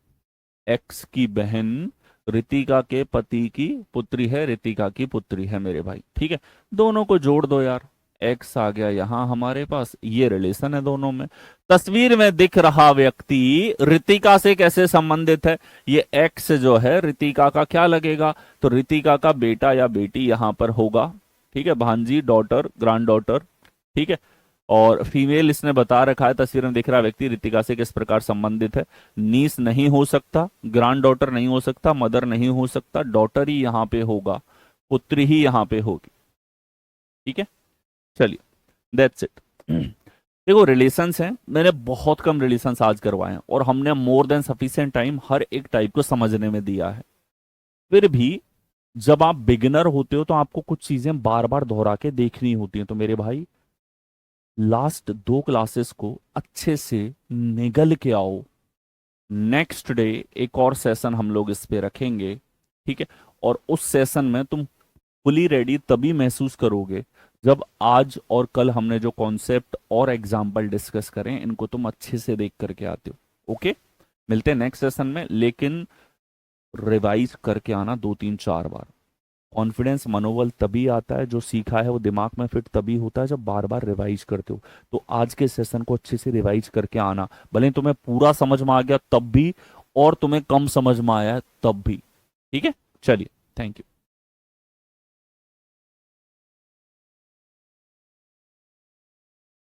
एक्स की बहन रितिका के पति की पुत्री है, रितिका की पुत्री है मेरे भाई। ठीक है, दोनों को जोड़ दो यार, एक्स आ गया यहां हमारे पास, ये रिलेशन है दोनों में। तस्वीर में दिख रहा व्यक्ति रितिका से कैसे संबंधित है? ये एक्स जो है रितिका का क्या लगेगा? तो रितिका का बेटा या बेटी यहां पर होगा। ठीक है, भांजी, डॉटर, ग्रैंड डॉटर। ठीक है, और फीमेल इसने बता रखा है, तस्वीर में दिख रहा व्यक्ति रितिका से किस प्रकार संबंधित है। नीस नहीं हो सकता, ग्रैंड डॉटर नहीं हो सकता, मदर नहीं हो सकता, डॉटर ही यहां पे होगा, पुत्री ही यहां पे होगी। ठीक है, चलिए, दैट्स इट। देखो, रिलेशंस हैं, मैंने बहुत कम रिलेशंस आज करवाए हैं और हमने मोर देन सफिशिएंट टाइम हर एक टाइप को समझने में दिया है। फिर भी जब आप बिगिनर होते हो तो आपको कुछ चीजें बार बार दोहरा के देखनी होती हैं। तो मेरे भाई, लास्ट 2 क्लासेस को अच्छे से निगल के आओ। नेक्स्ट डे एक और सेशन हम लोग इस पे रखेंगे। ठीक है, और उस सेशन में तुम फुली रेडी तभी महसूस करोगे जब आज और कल हमने जो कॉन्सेप्ट और एग्जाम्पल डिस्कस करें इनको तुम अच्छे से देख करके आते हो। ओके, मिलते हैं नेक्स्ट सेशन में, लेकिन रिवाइज करके आना 2 3 4 बार। कॉन्फिडेंस, मनोबल तभी आता है, जो सीखा है वो दिमाग में फिट तभी होता है जब बार बार रिवाइज करते हो। तो आज के सेशन को अच्छे से रिवाइज करके आना, भले तुम्हें पूरा समझ में आ गया तब भी और तुम्हें कम समझ में आया तब भी। ठीक है, चलिए, थैंक यू।